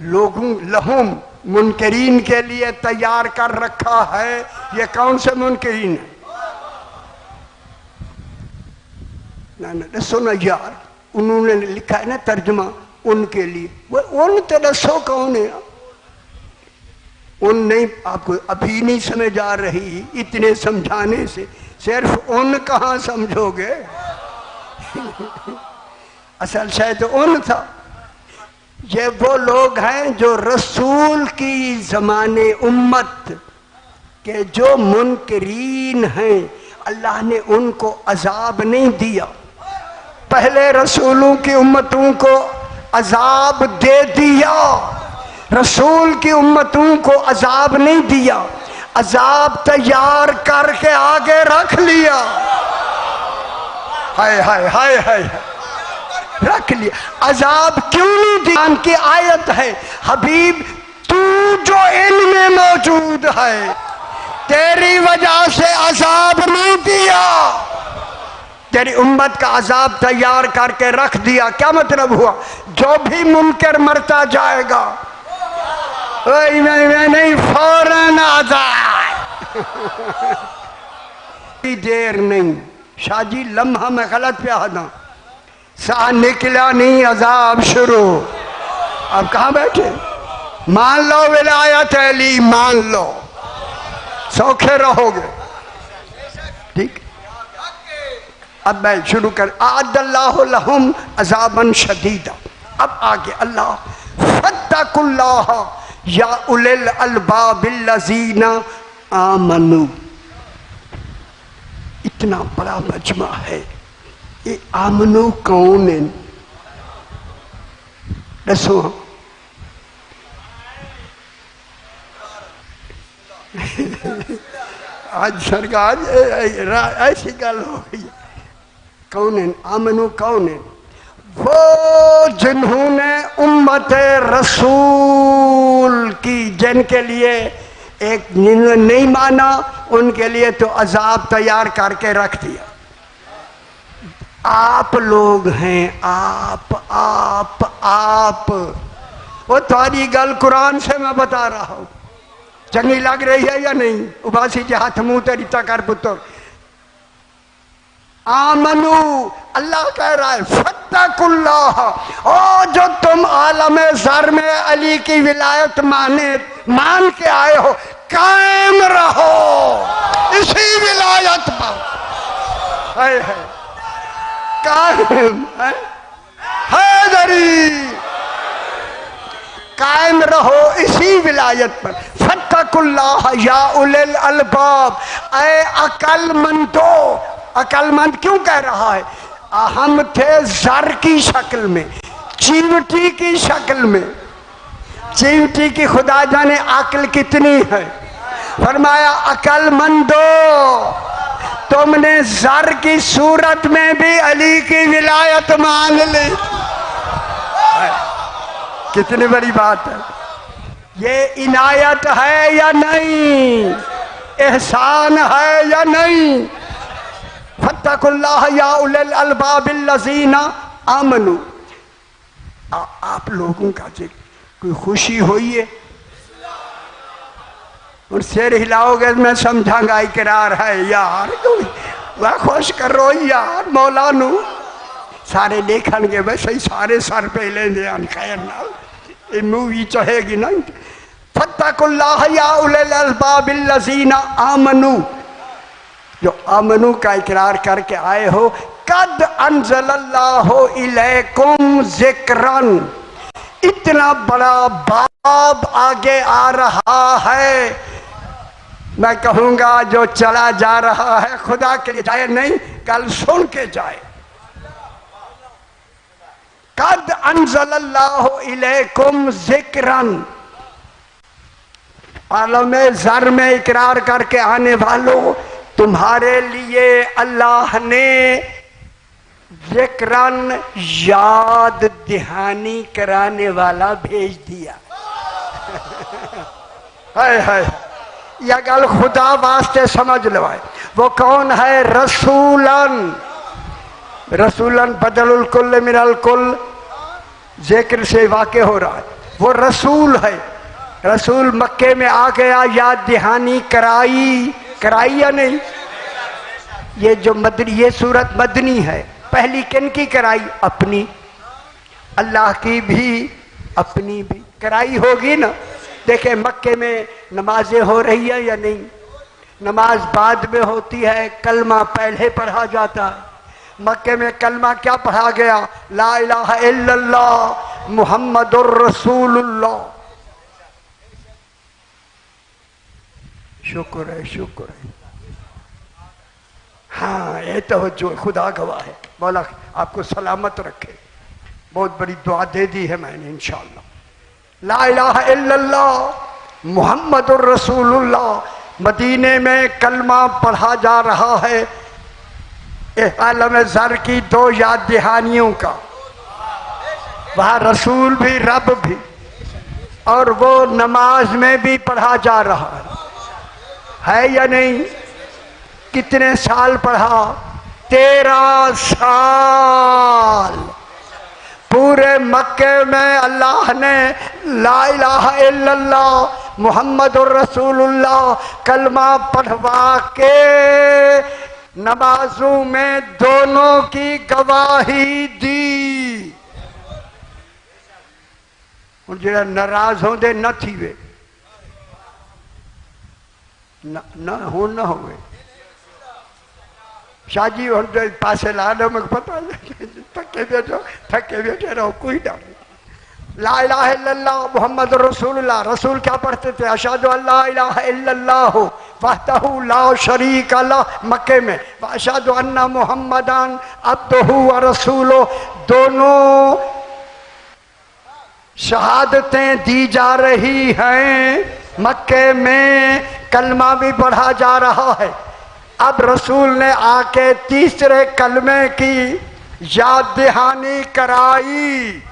लोगों, लहुम मुनकरीन के लिए तैयार कर रखा है। ये कौन से मुनकरीन है? ना सुनो यार, उन्होंने लिखा है ना तर्जुमा उनके लिए। वो उन तो दसो कौन है? उन नहीं, आपको अभी नहीं समझ आ रही इतने समझाने से। सिर्फ उन कहाँ समझोगे? असल शायद उन था। ये वो लोग हैं जो रसूल की ज़माने उम्मत के जो मुनकरीन हैं, अल्लाह ने उनको अजाब नहीं दिया। पहले रसूलों की उम्मतों को अजाब दे दिया, रसूल की उम्मतों को अजाब नहीं दिया। अजाब तैयार करके आगे रख लिया। हाय हाय हाय हाय, रख लिया। अजाब क्यों नहीं दिया? की आयत है, हबीब तू जो इनमें मौजूद है, तेरी वजह से अजाब नहीं दिया, तेरी उम्मत का अजाब तैयार करके रख दिया। क्या मतलब हुआ? जो भी मुनकर मरता जाएगा नहीं फौरन अजाब। देर नहीं शाजी, लम्हा में गलत पे आना, सा निकला नहीं अजाब शुरू। अब कहाँ बैठे? मान लो विलायत अली, मान लो, सौखे रहोगे। ठीक, अब मैं शुरू कर। आदल्लाहु लहुम अजाबन शदीदा। अब आगे अल्लाह, फत्तकुल्लाह या उलिल अलबाबिल्लज़ीना आमनू। इतना बड़ा मजमा है। ये आमनू कौन है? दसो आज सरकार ऐसी गल हो गई। कौन है आमनू? कौन है? वो जिन्होंने उम्मत रसूल की, जिनके लिए एक नहीं माना, उनके लिए तो अजाब तैयार करके रख दिया। आप लोग हैं, आप वो तुम्हारी गल कुरान से मैं बता रहा हूं। चंगी लग रही है या नहीं? उबासी के हाथ मुंह तरीता कर पुत्र। आमनू, अल्लाह कह रहा है फत्तकुल्लाह, ओ जो तुम आलमे ज़र में अली की विलायत मान के आए हो, कायम रहो इसी विलायत पर। है कायम हैदरी, कायम रहो इसी विलायत पर। फत्तकुल्लाह या उलिल अलबाब, ऐ अकलमंदो। अकलमंद क्यों कह रहा है? हम थे ज़र की शक्ल में, चींटी की शक्ल में। चींटी की खुदा जाने अक्ल कितनी है। फरमाया अकलमंदो, तुमने ज़र की सूरत में भी अली की विलायत मान ली। कितनी बड़ी बात है। ये इनायत है या नहीं? एहसान है या नहीं? फत्तकुल्लाह या उलिल अलबाबिल्लज़ीना आमनू। आप लोगों का कोई खुशी हुई है? और सिर हिलाओगे मैं समझाऊंगा इकरार है यार, वह खुश करो यार मौलानू। सारे लेखन के वैसे ही सारे सर पे लेंगे खैर नाल मूवी चाहेगी ना। फत्तकुल्लाह या उलिल अलबाबिल्लज़ीना आमनू, जो आमनू का इकरार करके आए हो। कद अंज़लल्लाहु इलैकुम ज़िक्रन, इतना बड़ा बाब आगे आ रहा है। मैं कहूँगा जो चला जा रहा है खुदा के लिए जाए नहीं, कल सुन के जाए। कद अंज़लल्लाहु इलैकुम ज़िक्रन, आलमे ज़र में इकरार करके आने वालों, तुम्हारे लिए अल्लाह ने ज़िक्रन, याद दहानी कराने वाला भेज दिया। हाय हाय, यह गल खुदा वास्ते समझ लो। वो कौन है? रसूलन। रसूलन बदलुल कुल मिनल कुल, जिक्र से वाक़े हो रहा है। वो रसूल है। रसूल मक्के में आ गया, याद दहानी कराई या नहीं? ये जो मदनी, ये सूरत मदनी है। पहली किन की कराई? अपनी, अल्लाह की भी अपनी भी कराई होगी ना। देखे मक्के में नमाजें हो रही है या नहीं? नमाज बाद में होती है, कलमा पहले पढ़ा जाता है। मक्के में कलमा क्या पढ़ा गया? ला इलाहा इल्लल्लाह मुहम्मदुर रसूलुल्लाह। शुक्र है, शुक्र है। हाँ, ये तो जो खुदा गवाह है। मौला आपको सलामत रखे। बहुत बड़ी दुआ दे दी है मैंने इंशाअल्लाह। ला इलाहा इल्लल्लाह मुहम्मदुर रसूलुल्लाह, मदीने में कलमा पढ़ा जा रहा है आलम ज़र की दो याद दहानियों का। वहाँ रसूल भी रब भी, और वो नमाज में भी पढ़ा जा रहा है या नहीं? कितने साल पढ़ा? 13 साल। पूरे मक्के में अल्लाह ने ला इलाहा इल्लल्लाह मुहम्मदुर रसूलुल्लाह कलमा पढ़वा के नमाजों में दोनों की गवाही दी। और जो नाराज होंदे न थी वे न हुए शाजी होंदे पासे लाडो में पता थके बैठे रहो, कोई डर नहीं। ला इलाहा इल्लल्लाह मुहम्मद रसूलुल्लाह। रसूल क्या पढ़ते थे? अशहदु अल्ला इलाहा इल्लल्लाह वहदहु ला शरीका लह मक्के में, अशहदु अन्ना मुहम्मदन अब्दुहु व रसूलुहु। दोनों शहादतें दी जा रही हैं। मक्के में कलमा भी पढ़ा जा रहा है। अब रसूल ने आके तीसरे कलमे की याद दहानी कराई।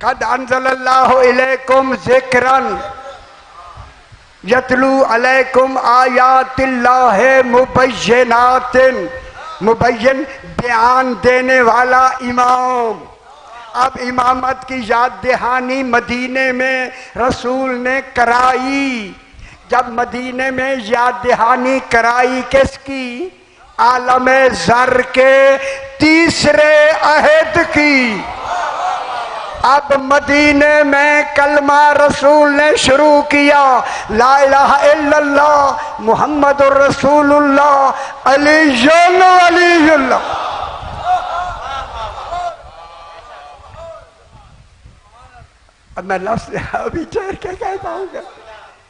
कद अंज़लल्लाहु इलैकुम ज़िक्रन यतलू अलैकुम आयातिल्लाहि मुबय्यनातिन। मुबय्यन बयान देने वाला इमाम। अब इमामत की याद दहानी मदीने में रसूल ने कराई। जब मदीने में याद दहानी कराई किसकी? आलम ज़र के तीसरे अहद की। अब मदीने में कलमा रसूल ने शुरू किया, ला इलाहा इल्लल्लाह मुहम्मदुर रसूलुल्लाह अलीयुन वलीयुल्लाह। अब मैं लफ्ज़ अभी ठहर के कह पाऊंगा।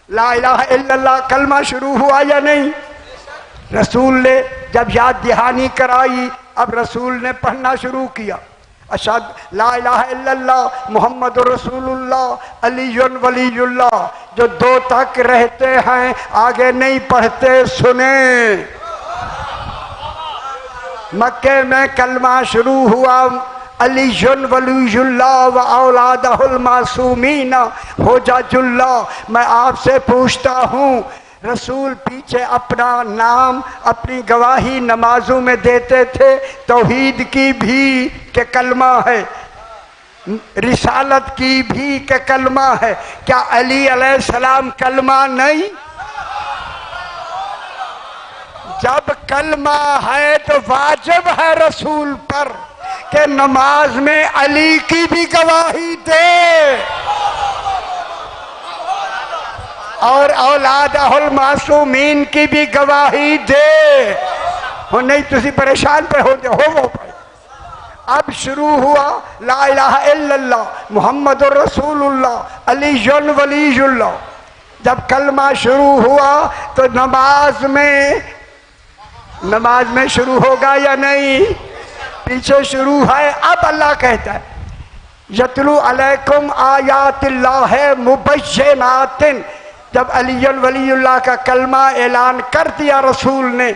ला इलाहा इल्लल्लाह कलमा शुरू हुआ या नहीं? रसूल ने जब याद दहानी कराई, अब रसूल ने पढ़ना शुरू किया, अशहद ला इलाहा इल्लल्लाह मुहम्मदुर रसूलुल्लाह अलीयुन वलीयुल्लाह। जो 2 तक रहते हैं आगे नहीं पढ़ते, सुने। मक्के में कलमा शुरू हुआ, अलीयुन वलीयुल्लाह व औलादहुल मासूमीन हुज्जतुल्लाह। मैं आपसे पूछता हूँ, रसूल पीछे अपना नाम अपनी गवाही नमाजों में देते थे, तौहीद की भी के कलमा है, रिसालत की भी के कलमा है। क्या अली अलैहिस्सलाम कलमा नहीं? जब कलमा है तो वाजिब है रसूल पर कि नमाज में अली की भी गवाही दे और औलादहुल मासूमीन की भी गवाही दे। हो नहीं तुसी परेशान पे हो वो पे। अब शुरू हुआ ला इलाहा इल्लल्लाह मुहम्मदुर रसूलुल्लाह अलीयुन वलीयुल्लाह। जब कलमा शुरू हुआ तो नमाज में शुरू होगा या नहीं? पीछे शुरू है। अब अल्लाह कहता है यतलू अलैकुम आयातिल्लाहि मुबय्यनातिन। जब अलीयुन वलीयुल्लाह का कलमा ऐलान कर दिया रसूल ने,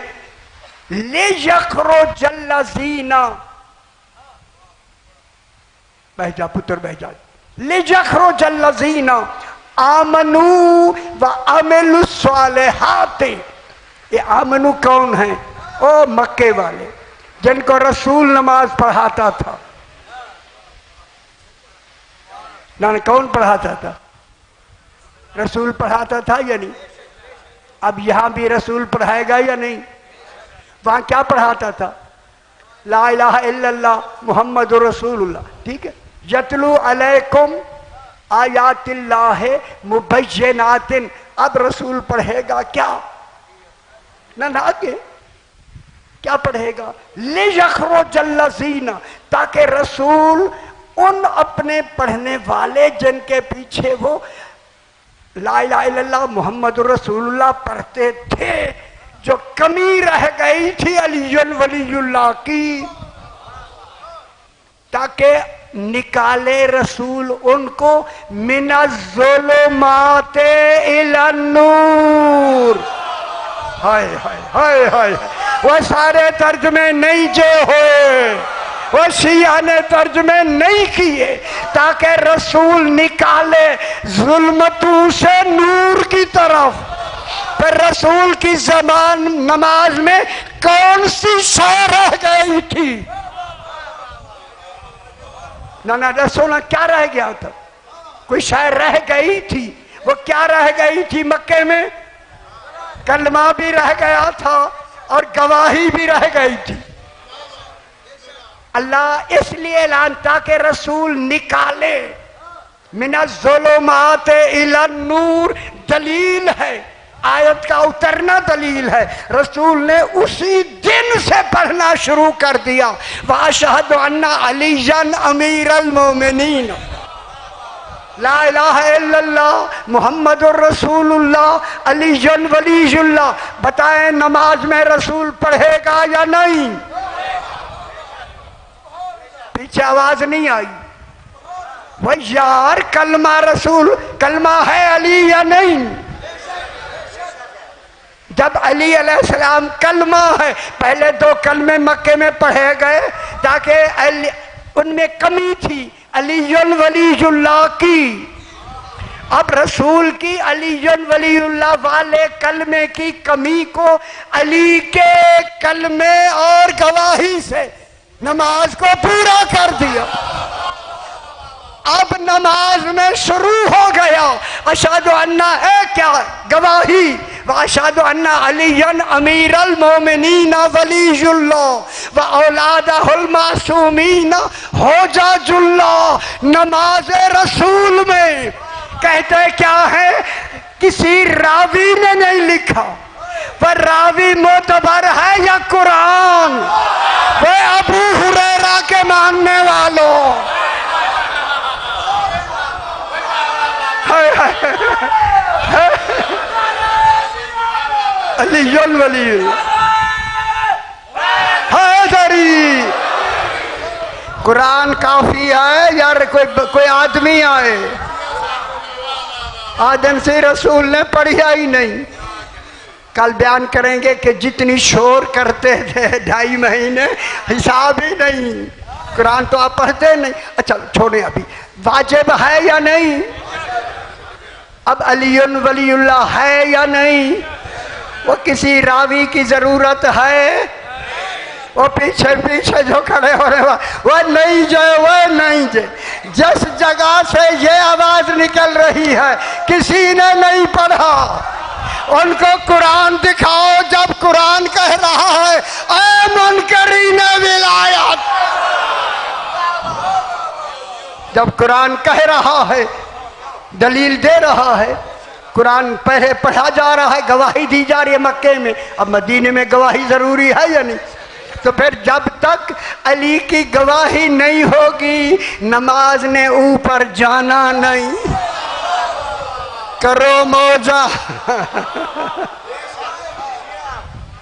ले यखरुजल्लज़ीना, बह जा पुत्र बह जा, ले यखरुजल्लज़ीना आमनू व अमिलुस्सालिहाति। ये आमनू कौन है? ओ मक्के वाले जिनको रसूल नमाज पढ़ाता था। ना कौन पढ़ाता था? रसूल पढ़ाता था या नहीं? अब यहां भी रसूल पढ़ाएगा या नहीं? वहां क्या पढ़ाता था? ला इलाहा इल्लल्लाह मुहम्मदुर रसूलुल्लाह। ठीक है। यतलू अलैकुम आयातिल्लाहि मुबय्यनातिन। अब रसूल पढ़ेगा क्या? ना आगे क्या पढ़ेगा? ले यखरुजल्लज़ीना, ताकि रसूल उन अपने पढ़ने वाले जिनके पीछे वो ला इलाहा इल्लल्लाह मुहम्मदुर रसूलुल्लाह पढ़ते थे, जो कमी रह गई थी अलीयुन वलीयुल्लाह की, ताकि निकाले रसूल उनको मिनज़्ज़ुलुमाते इलन-नूर। हाय हाय हाय हाय, वो सारे तर्जमे नहीं जो हुए, वो शिया ने तर्जमे नहीं किए ताकि रसूल निकाले जुल्मतों से नूर की तरफ। पर रसूल की जबान नमाज में कौन सी शय रह गई थी? ना रसूल क्या रह गया था? कोई शय रह गई थी। वो क्या रह गई थी? मक्के में कलमा भी रह गया था और गवाही भी रह गई थी। अल्लाह इसलिए ऐलान ताकि रसूल निकाले मिनज़्ज़ुलुमाते इलन-नूर। दलील है, आयत का उतरना दलील है। रसूल ने उसी दिन से पढ़ना शुरू कर दिया, वअशहदु अन्ना अलीयन अमीरुल मोमिनीन, ला इलाहा इल्लल्लाह मुहम्मदुर रसूलुल्लाह अलीयुन वलीयुल्लाह। बताएं नमाज में रसूल पढ़ेगा या नहीं? पीछे आवाज नहीं आई। वह यार कलमा रसूल, कलमा है अली या नहीं? जब अली अलैहिस्सलाम कलमा है, पहले 2 कलमे मक्के में पढ़े गए ताकि उनमें कमी थी अलीयुल वलीयुल्लाह की। अब रसूल की अलीयुल वलीयुल्लाह वाले कलमे की कमी को अली के कलमे और गवाही से नमाज को पूरा कर दिया। अब नमाज में शुरू हो गया अशहदु अन्ना है क्या? गवाही। व अशहदु अन्ना अलीयन अमीरुल मोमिनीन वलीयुल्लाह व औलादहुल मासूमीन हुज्जतुल्लाह। नमाज रसूल में कहते क्या है? किसी रावी ने नहीं लिखा, पर रावी मोतबर है या कुरान? वो अबू हुरैरा के मानने वालों, अलीयुल वली हैदरी। कुरान काफी है यार, कोई आदमी आए। आदम से रसूल ने पढ़ा ही नहीं। कल बयान करेंगे कि जितनी शोर करते थे 2.5 महीने, हिसाब ही नहीं। कुरान तो आप पढ़ते नहीं। अच्छा छोड़े, अभी वाजिब है या नहीं? अब अलीयुल वलीयुल्लाह है या नहीं? वो किसी रावी की जरूरत है? वो पीछे पीछे जो खड़े हो रहे वो नहीं जो, वो नहीं जो। जिस जगह से ये आवाज निकल रही है किसी ने नहीं पढ़ा, उनको कुरान दिखाओ। जब कुरान कह रहा है ऐ मुनकरीन विलायत, जब कुरान कह रहा है, दलील दे रहा है, कुरान पहले पढ़ा जा रहा है, गवाही दी जा रही है मक्के में। अब मदीने में गवाही जरूरी है या नहीं? तो फिर जब तक अली की गवाही नहीं होगी नमाज ने ऊपर जाना नहीं। करो मौजा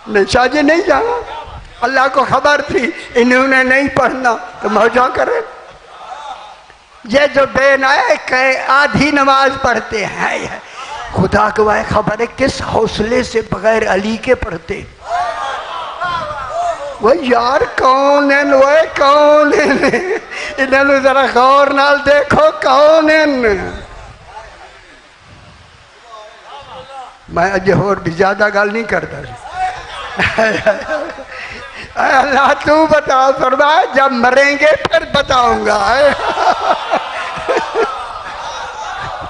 नहीं शाहजी नहीं जाना, अल्लाह को खबर थी इन्होंने नहीं पढ़ना तो मौजा करे। ये जो बेनायक है आधी नमाज पढ़ते हैं, खुदा को वह खबर है किस हौसले से बगैर अली के पढ़ते। वो यार कौन है? वो कौन है? इन्होंने जरा गौर नाल देखो कौन है। मैं अज होर भी ज्यादा गल नहीं करता। अल्लाह तू बता फरमाया, जब मरेंगे फिर बताऊंगा।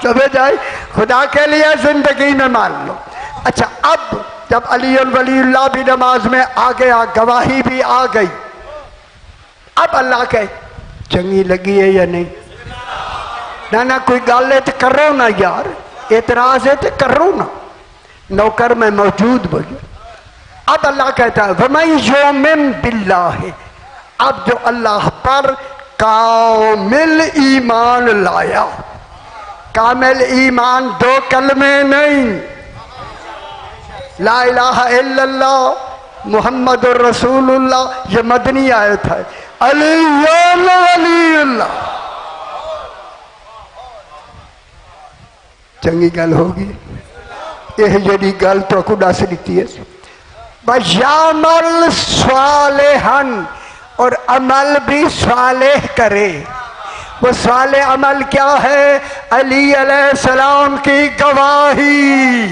चले जाए, खुदा के लिए जिंदगी में मान लो। अच्छा, अब जब अलीयुल वलीयुल्लाह भी नमाज में आ गया, गवाही भी आ गई, अब अल्लाह कहे चंगी लगी है या नहीं? ना कोई गल है तो करो ना यार, एतराज है तो करो ना। नौकर में मौजूद बोले। अब अल्लाह कहता है वमन युमिन बिल्लाह, अब जो अल्लाह पर कामिल ईमान लाया। कामिल ईमान 2 कलमे नहीं, ला इलाहा इल्लल्लाह मुहम्मदुर रसूलुल्लाह, ये मदनी आयत है। अलीयुल वलीयुल्लाह, चंगी गल होगी यह जड़ी गल तो को दस दी है यामल स्वालेहन और अमल भी स्वालेह करे। वो स्वाले अमल क्या है? अली अलैहिस्सलाम की गवाही,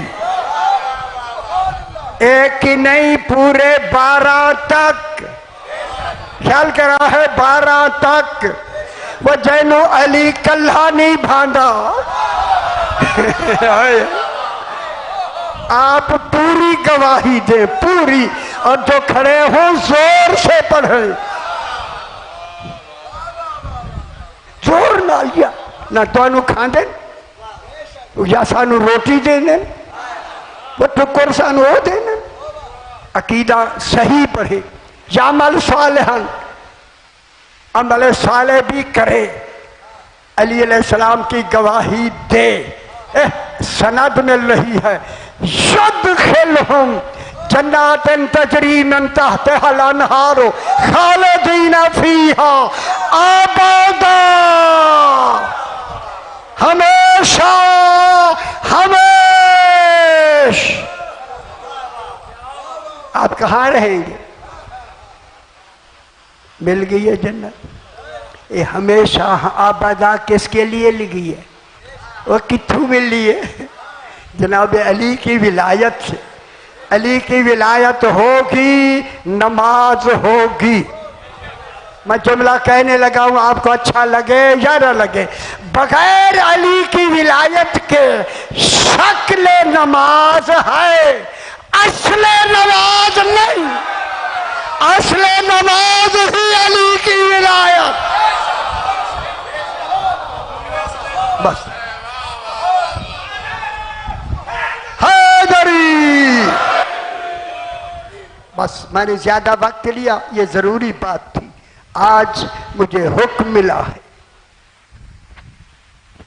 एक ही नहीं पूरे 12 तक, ख्याल करा है 12 तक। वो जैनो अली कल्हा नहीं भांदा आप पूरी गवाही दे पूरी, और जो खड़े हो जोर से पढ़े, जोर ना लिया ना तो खांदे या सानू रोटी देने वो टुकर सानू वो देने। अकीदा सही पढ़े, यामल सालेहन, अमल साले भी करे, अली अलैहिस्सलाम की गवाही दे। सनद मिल रही है यदखिलहुम जन्नातन तजरी मिन तहतिहल अनहार खालिदीन फीहा अबदा, हमेशा हमेश। आप कहाँ रहेंगे? मिल गई है जन्नत, ये हमेशा आबादा किसके लिए लिखी है? वो कित्थू मिली है? जनाब अली की विलायत से। अली की विलायत होगी, नमाज होगी। मैं जुमला कहने लगा हूं, आपको अच्छा लगे या न लगे, बगैर अली की विलायत के शक्ल नमाज है, असले नमाज नहीं। असले नमाज ही अली की विलायत। बस हैदरी, बस मैंने ज्यादा वक्त लिया, ये जरूरी बात थी। आज मुझे हुक्म मिला है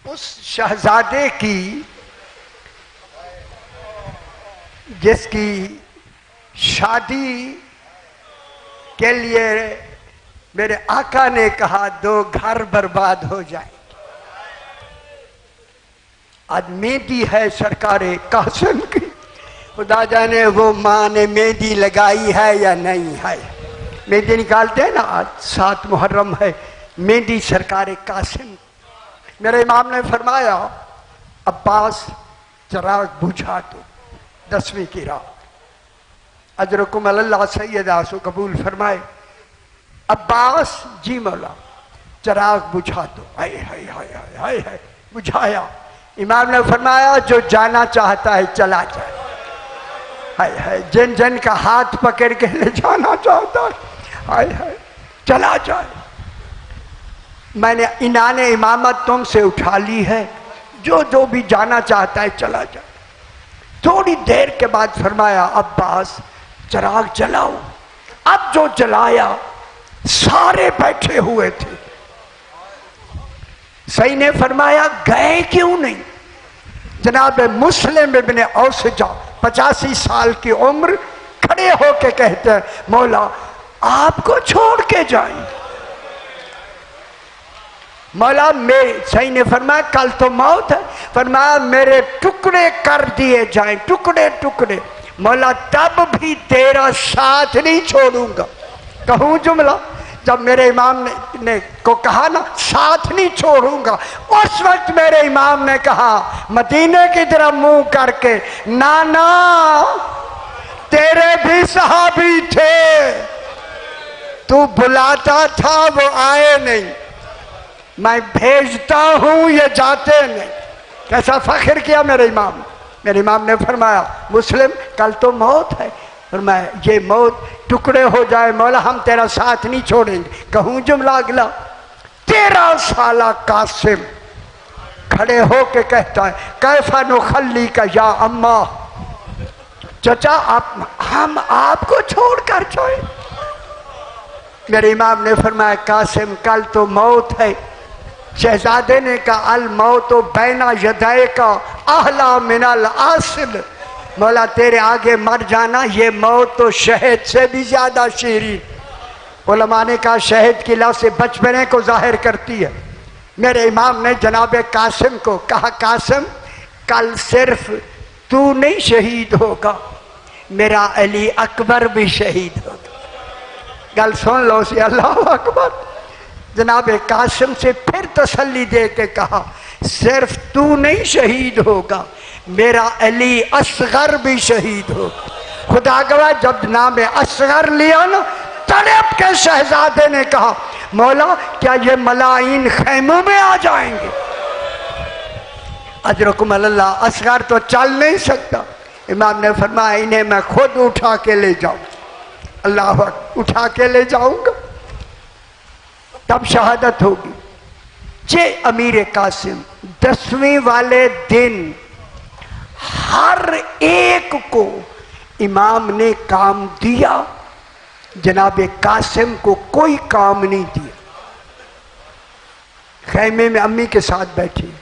उस शहजादे की जिसकी शादी के लिए मेरे आका ने कहा 2 घर बर्बाद हो जाए। आज मेहंदी है सरकारे कासिम की, खुदा जाने वो माँ ने मेहंदी लगाई है या नहीं है। मेहंदी निकालते हैं ना, आज 7 मुहर्रम है, मेहंदी सरकारे कासिम। मेरे इमाम ने फरमाया अब्बास चिराग बुझा दो 10वीं की रात, अजरकुम अल्लाह सैयद आसो कबूल फरमाए। अब्बास जी मौला चिराग बुझा दो। हाय हाय हाय हाय हाय हाय, बुझाया। इमाम ने फरमाया जो जाना चाहता है चला जाए। हाय हाय, जिन जिन का हाथ पकड़ के ले जाना चाहता है, हाय हाय चला जाए। मैंने इनाने इमामत तुमसे उठा ली है, जो जो भी जाना चाहता है चला जाए। थोड़ी देर के बाद फरमाया अब्बास चिराग जलाओ। अब जो जलाया सारे बैठे हुए थे। सही ने फरमाया गए क्यों नहीं? जनाब मुस्लिम इब्ने औसजा 85 साल की उम्र खड़े होके कहते हैं मौला आपको छोड़ के जाएंगे। मौला मैं, सही ने फरमाया कल तो मौत है, फरमाया मेरे टुकड़े कर दिए जाएं, टुकड़े टुकड़े। मौला तब भी तेरा साथ नहीं छोड़ूंगा। कहूं जुमला, जब मेरे इमाम ने को कहा ना साथ नहीं छोड़ूंगा, उस वक्त मेरे इमाम ने कहा मदीने की तरफ मुंह करके, नाना तेरे भी सहाबी थे, तू बुलाता था वो आए नहीं, मैं भेजता हूं ये जाते नहीं। कैसा फख्र किया मेरे इमाम। मेरे इमाम ने फरमाया मुस्लिम कल तो मौत है, फरमाया ये मौत टुकड़े हो जाए मौला हम तेरा साथ नहीं छोड़ेंगे। कहूं जुमला अगला, 13 साला कासिम खड़े हो के कहता है कैफा नुखल्ली का या अम्मा, चचा आप हम आपको छोड़कर छोड़े। मेरे इमाम ने फरमाया कासिम कल तो मौत है। शहजादे ने कहा अल मौत बैना यदाए का आहला मिनल आसिल, मौला तेरे आगे मर जाना ये मौत तो शहद से भी ज्यादा शीरीन। उलमा ने कहा शहद की लव से बचपने को जाहिर करती है। मेरे इमाम ने जनाब कासिम को कहा कासिम कल सिर्फ तू नहीं शहीद होगा, मेरा अली अकबर भी शहीद होगा। गल सुन लो सी, अल्लाह अकबर। जनाब कासिम से फिर तसल्ली दे के कहा, सिर्फ तू नहीं शहीद होगा, मेरा अली असगर भी शहीद होगा। खुदा गवाह, जब नाम असगर लिया ना, तड़प के शहजादे ने कहा, मौला क्या ये मलाइन खैमों में आ जाएंगे? अजरकुम अल्लाह, असगर तो चल नहीं सकता। इमाम ने फरमाया, इन्हें मैं खुद उठा के ले जाऊं। अल्लाह, उठा के ले जाऊंगा तब शहादत होगी। जे अमीर कासिम 10वीं वाले दिन हर एक को इमाम ने काम दिया, जनाब कासिम को कोई काम नहीं दिया। खैमे में अम्मी के साथ बैठी,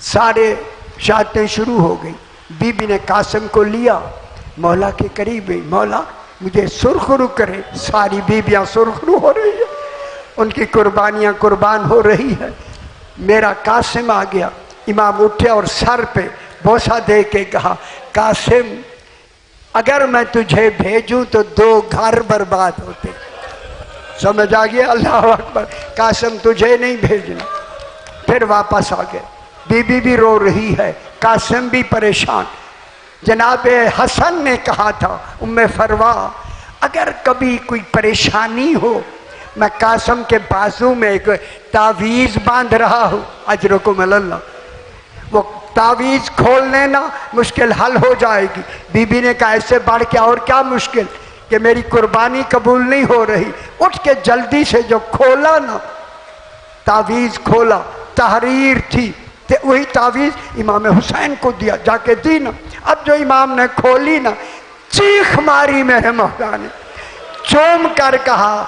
सारे शहादतें शुरू हो गई। बीबी ने कासिम को लिया, मौला के करीब गई, मौला मुझे सुरखरू करे। सारी बीबियां सुरखरू हो रही है, उनकी कुर्बानियां कुर्बान हो रही है। मेरा कासिम आ गया। इमाम उठे और सर पे बोसा दे के कहा, कासिम अगर मैं तुझे भेजूं तो 2 घर बर्बाद होते। समझ आ गया? अल्लाह अकबर। कासिम तुझे नहीं भेजना। फिर वापस आ गए। बीबी भी रो रही है, कासिम भी परेशान। जनाब हसन ने कहा था, उम्मे फरवा अगर कभी कोई परेशानी हो, मैं कासिम के बाजू में एक तावीज़ बांध रहा हूँ, अजरकुम अल्लाह, वो तावीज़ खोलने ना मुश्किल हल हो जाएगी। बीबी ने कहा, इससे बढ़ के और क्या मुश्किल कि मेरी कुर्बानी कबूल नहीं हो रही। उठ के जल्दी से जो खोला ना, तावीज़ खोला, तहरीर थी, तो वही तावीज़ इमाम हुसैन को दिया, जाके दी ना। अब जो इमाम ने खोली ना, चीख मारी मेरे मौला ने, चूम कर कहा,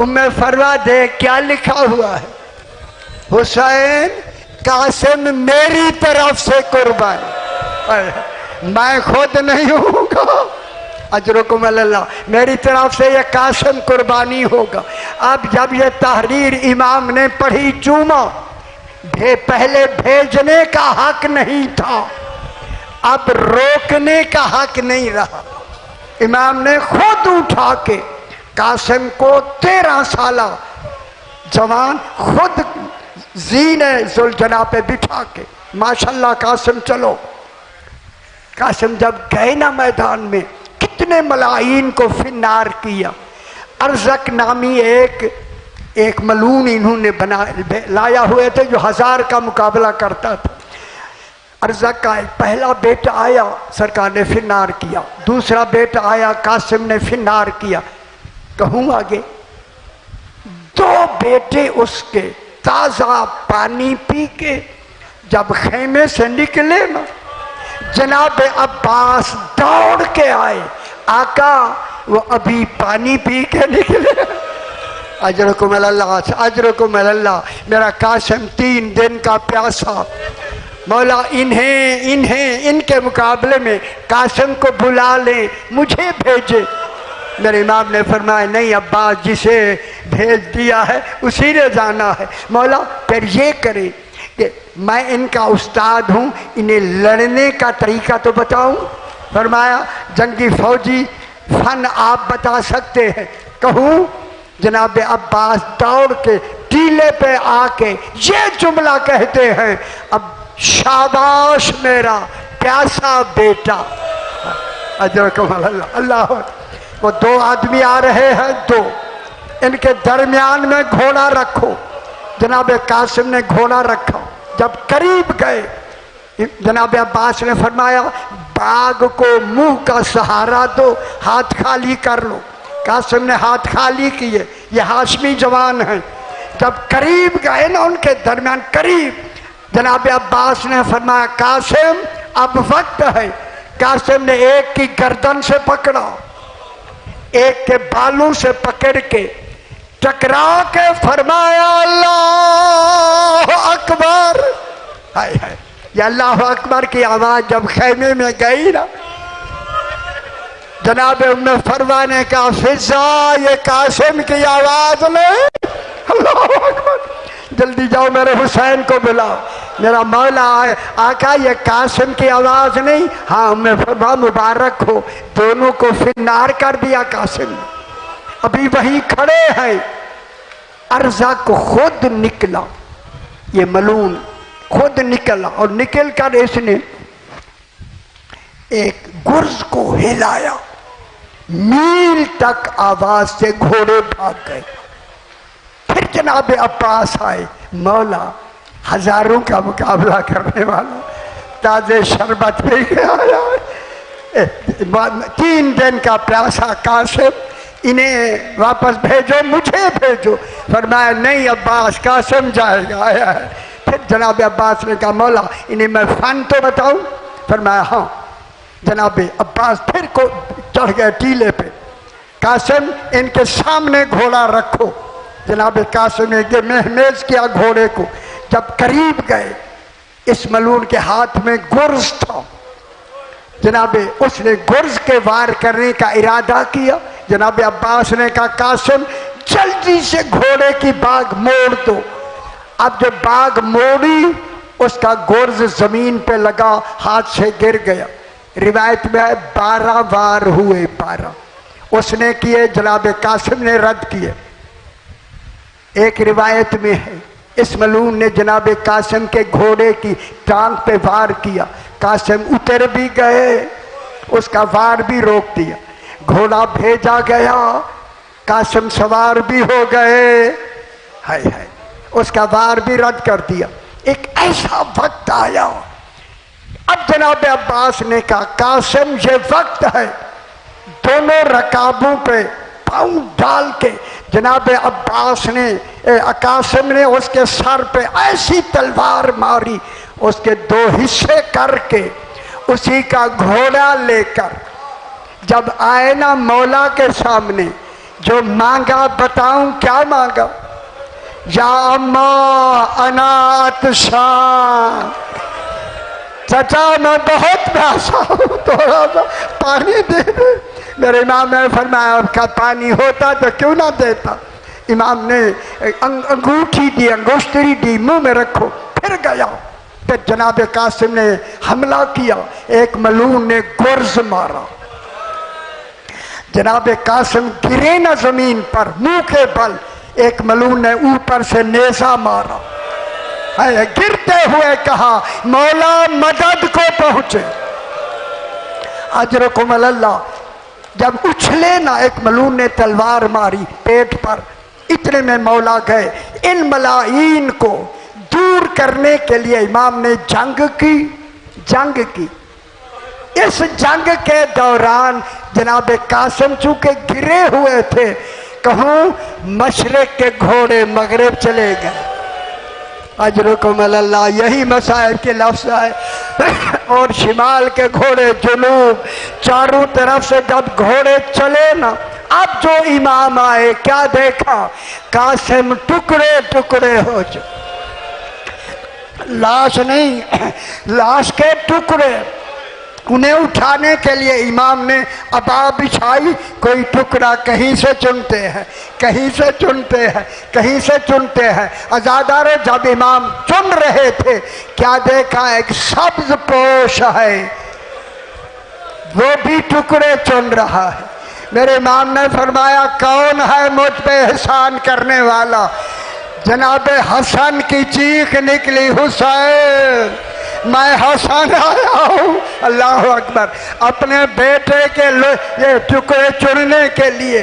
उम्मे फरवा दे क्या लिखा हुआ है? हुसैन कासिम मेरी तरफ से कुर्बान, मैं खुद नहीं होगा। अजरकुम अल्लाह, मेरी तरफ से ये कासिम कुर्बानी होगा। अब जब ये तहरीर इमाम ने पढ़ी, चूमा, पहले भेजने का हक नहीं था, अब रोकने का हक नहीं रहा। इमाम ने खुद उठा के कासिम को 13 साला जवान खुद जीने जुलझना पे बिठा के, माशाल्लाह कासिम चलो। कासिम जब गए ना मैदान में, कितने मलाइन को फिन्नार किया। अर्जक नामी एक मलून इन्होंने बना लाया हुए थे जो 1000 का मुकाबला करता था। अर्जक का पहला बेटा आया, सरकार ने फिन्नार किया। दूसरा बेटा आया, कासिम ने फिन्नार किया। कहूँ आगे, 2 बेटे उसके ताज़ा पानी पी के जब खेमे से निकले ना, जनाब अब्बास दौड़ के आए, आका वो अभी पानी पी के निकले। अजरकुम अल्लाह, अजरकुम अल्लाह। मेरा कासिम 3 दिन का प्यासा। मौला इनके मुकाबले में कासिम को बुला ले, मुझे भेजे। मेरे इमाम ने फरमाया, नहीं अब्बास, जिसे भेज दिया है उसी ने जाना है। मौला फिर ये करे कि मैं इनका उस्ताद हूँ, इन्हें लड़ने का तरीका तो बताऊँ। फरमाया, जंगी फौजी फन आप बता सकते हैं। कहूँ? जनाब अब्बास दौड़ के टीले पे आके ये जुमला कहते हैं, अब शाबाश मेरा प्यासा बेटा। अजरकुम अल्लाह। अल्लाह। वो 2 आदमी आ रहे हैं, 2, इनके दरमियान में घोड़ा रखो। जनाब कासिम ने घोड़ा रखा। जब करीब गए, जनाब अब्बास ने फरमाया, बाग को मुंह का सहारा दो, हाथ खाली कर लो। कासिम ने हाथ खाली किए, ये हाशमी जवान हैं। जब करीब गए ना उनके दरमियान, करीब, जनाब अब्बास ने फरमाया, कासिम अब वक्त है। कासिम ने एक की गर्दन से पकड़ा, एक के बालों से पकड़ के टकरा के फरमाया, अल्लाह अकबर। हाय हाय, ये अल्लाह अकबर की आवाज जब खेमे में गई ना, जनाब उम्मे फरवा ने कहा, फिजा ये कासिम की आवाज ले। अल्लाह अकबर। जल्दी जाओ मेरे हुसैन को बुलाओ। मेरा मौला आए, आका ये कासिम की आवाज़ नहीं। हाँ, मैं फरमा मुबारक हो, दोनों को फिन्नार कर दिया कासिम ने। अभी वहीं खड़े हैं, अर्जा को खुद निकला, ये मलून खुद निकला और निकल कर इसने एक गुर्ज को हिलाया, मील तक आवाज से घोड़े भाग गए। फिर जनाब अब्बास आए, मौला हजारों का मुकाबला करने वाला ताजे शरबत पी के आया, 3 दिन का प्यासा कासिम, इन्हें वापस भेजो, मुझे भेजो। फरमाया नहीं अब्बास, कासिम जाएगा, आया है। फिर जनाब अब्बास ने कहा मौला इन्हें मैं फन तो बताऊं? फरमाया हाँ। जनाब अब्बास फिर को चढ़ गए टीले पे, कासिम इनके सामने घोड़ा रखो। जनाब कासिम ने ये महमेज किया घोड़े को। जब करीब गए, इस मलून के हाथ में गुर्ज था। जनाब उसने गुर्ज के वार करने का इरादा किया। जनाब अब्बास ने कहा कासिम जल्दी से घोड़े की बाग मोड़ दो। अब जब बाग मोड़ी, उसका गुर्ज जमीन पे लगा, हाथ से गिर गया। रिवायत में है 12 वार हुए, 12 उसने किए, जनाब कासिम ने रद्द किए। एक रिवायत में है इस मलून ने जनाब कासिम के घोड़े की टांग पे वार किया, कासिम उतर भी गए, उसका वार भी रोक दिया। घोड़ा भेजा गया, कासिम सवार भी हो गए, हाय हाय, उसका वार भी रद्द कर दिया। एक ऐसा वक्त आया, अब जनाब अब्बास ने कहा कासिम ये वक्त है, दोनों रकाबों पे पाँव डाल के जनाब अब्बास ने कासिम ने उसके सर पे ऐसी तलवार मारी, उसके 2 हिस्से करके उसी का घोड़ा लेकर जब आए ना मौला के सामने, जो मांगा बताऊं क्या मांगा? या अम्मा अनात शान, चचा मैं बहुत प्यासा हूँ, थोड़ा सा पानी दे दे। मेरे इमाम ने फरमाया आपका पानी होता तो क्यों ना देता। इमाम ने अंगूठी दी, अंगूष्ठरी दी, मुंह में रखो। फिर गया, फिर जनाब कासिम ने हमला किया, एक मलून ने गुर्ज मारा। जनाब कासिम गिरे न जमीन पर, मुंह के बल एक मलून ने ऊपर से नेजा मारा। गिरते हुए कहा मौला मदद को पहुंचे। अजरकुम अल्लाह। जब उछले ना, एक मलून ने तलवार मारी पेट पर, इतने में मौला गए। इन मलाईन को दूर करने के लिए इमाम ने जंग की। इस जंग के दौरान जनाब कासिम चूंकि गिरे हुए थे, कहूँ मशरिक के घोड़े मगरिब चले गए। अजरुकुम अल्लाह, यही मसाइब के लफ्ज़ है। और शिमाल के घोड़े जुनूब, चारों तरफ से जब घोड़े चले ना, अब जो इमाम आए क्या देखा? कासिम टुकड़े टुकड़े हो चुके, लाश नहीं, लाश के टुकड़े। उन्हें उठाने के लिए इमाम ने अबा बिछाई, कोई टुकड़ा कहीं से चुनते हैं, कहीं से चुनते हैं, कहीं से चुनते हैं। अज़ादारे जब इमाम चुन रहे थे, क्या देखा? एक सब्ज पोश है, वो भी टुकड़े चुन रहा है। मेरे इमाम ने फरमाया कौन है मुझ पे एहसान करने वाला? जनाब हसन की चीख निकली, हुसैन मैं हसन आया हूँ। अल्लाह अकबर। अपने बेटे के ये टुकड़े चुनने के लिए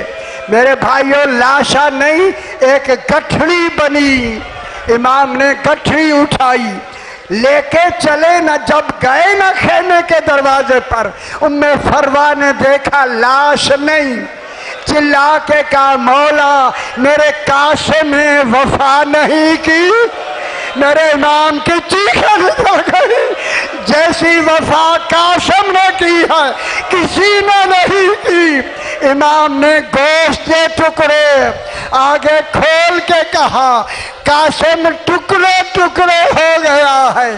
मेरे भाइयों, लाशा नहीं, एक गठड़ी बनी। इमाम ने गठड़ी उठाई, लेके चले न। जब गए न खेमे के दरवाजे पर, उम्मे फरवा ने देखा लाश नहीं, चिल्ला के कहा मौला मेरे कासिम ने वफा नहीं की। मेरे इमाम की चीखें निकल गई, जैसी वफा कासिम ने की है किसी ने नहीं की। इमाम ने गोश्त के टुकड़े आगे खोल के कहा कासिम टुकड़े टुकड़े हो गया है।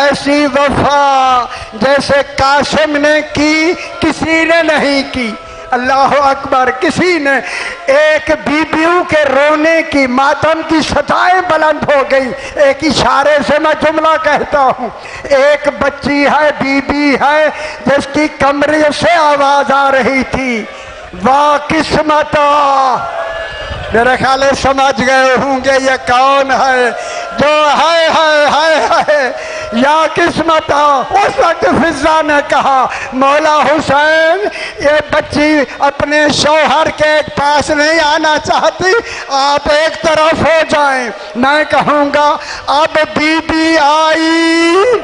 ऐसी वफा जैसे कासिम ने की किसी ने नहीं की। अल्लाह अकबर। किसी ने एक बीबियों के रोने की, मातम की सताएं बुलंद हो गई। एक इशारे से मैं जुमला कहता हूँ। एक बच्ची है, बीबी है, जिसकी कमरे से आवाज आ रही थी, वाह किस्मता। मेरे ख्याल समझ गए होंगे ये कौन है जो है या किस्मता। उस वक्त फिजा ने कहा, मौला हुसैन, ये बच्ची अपने शौहर के पास नहीं आना चाहती, आप एक तरफ हो जाएं। मैं कहूँगा अब बीबी आई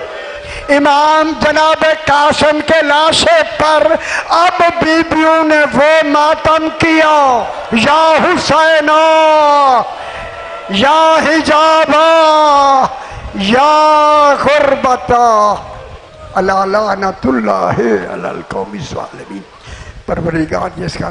इमाम जनाब कासिम के लाशे पर, अब बीबियों ने वो मातम किया, या हुसैना या हिजाबा या गुरबता अला लानतुल्लाहि अलल कौमिज़ ज़ालिमीन। परवरदिगार जिसका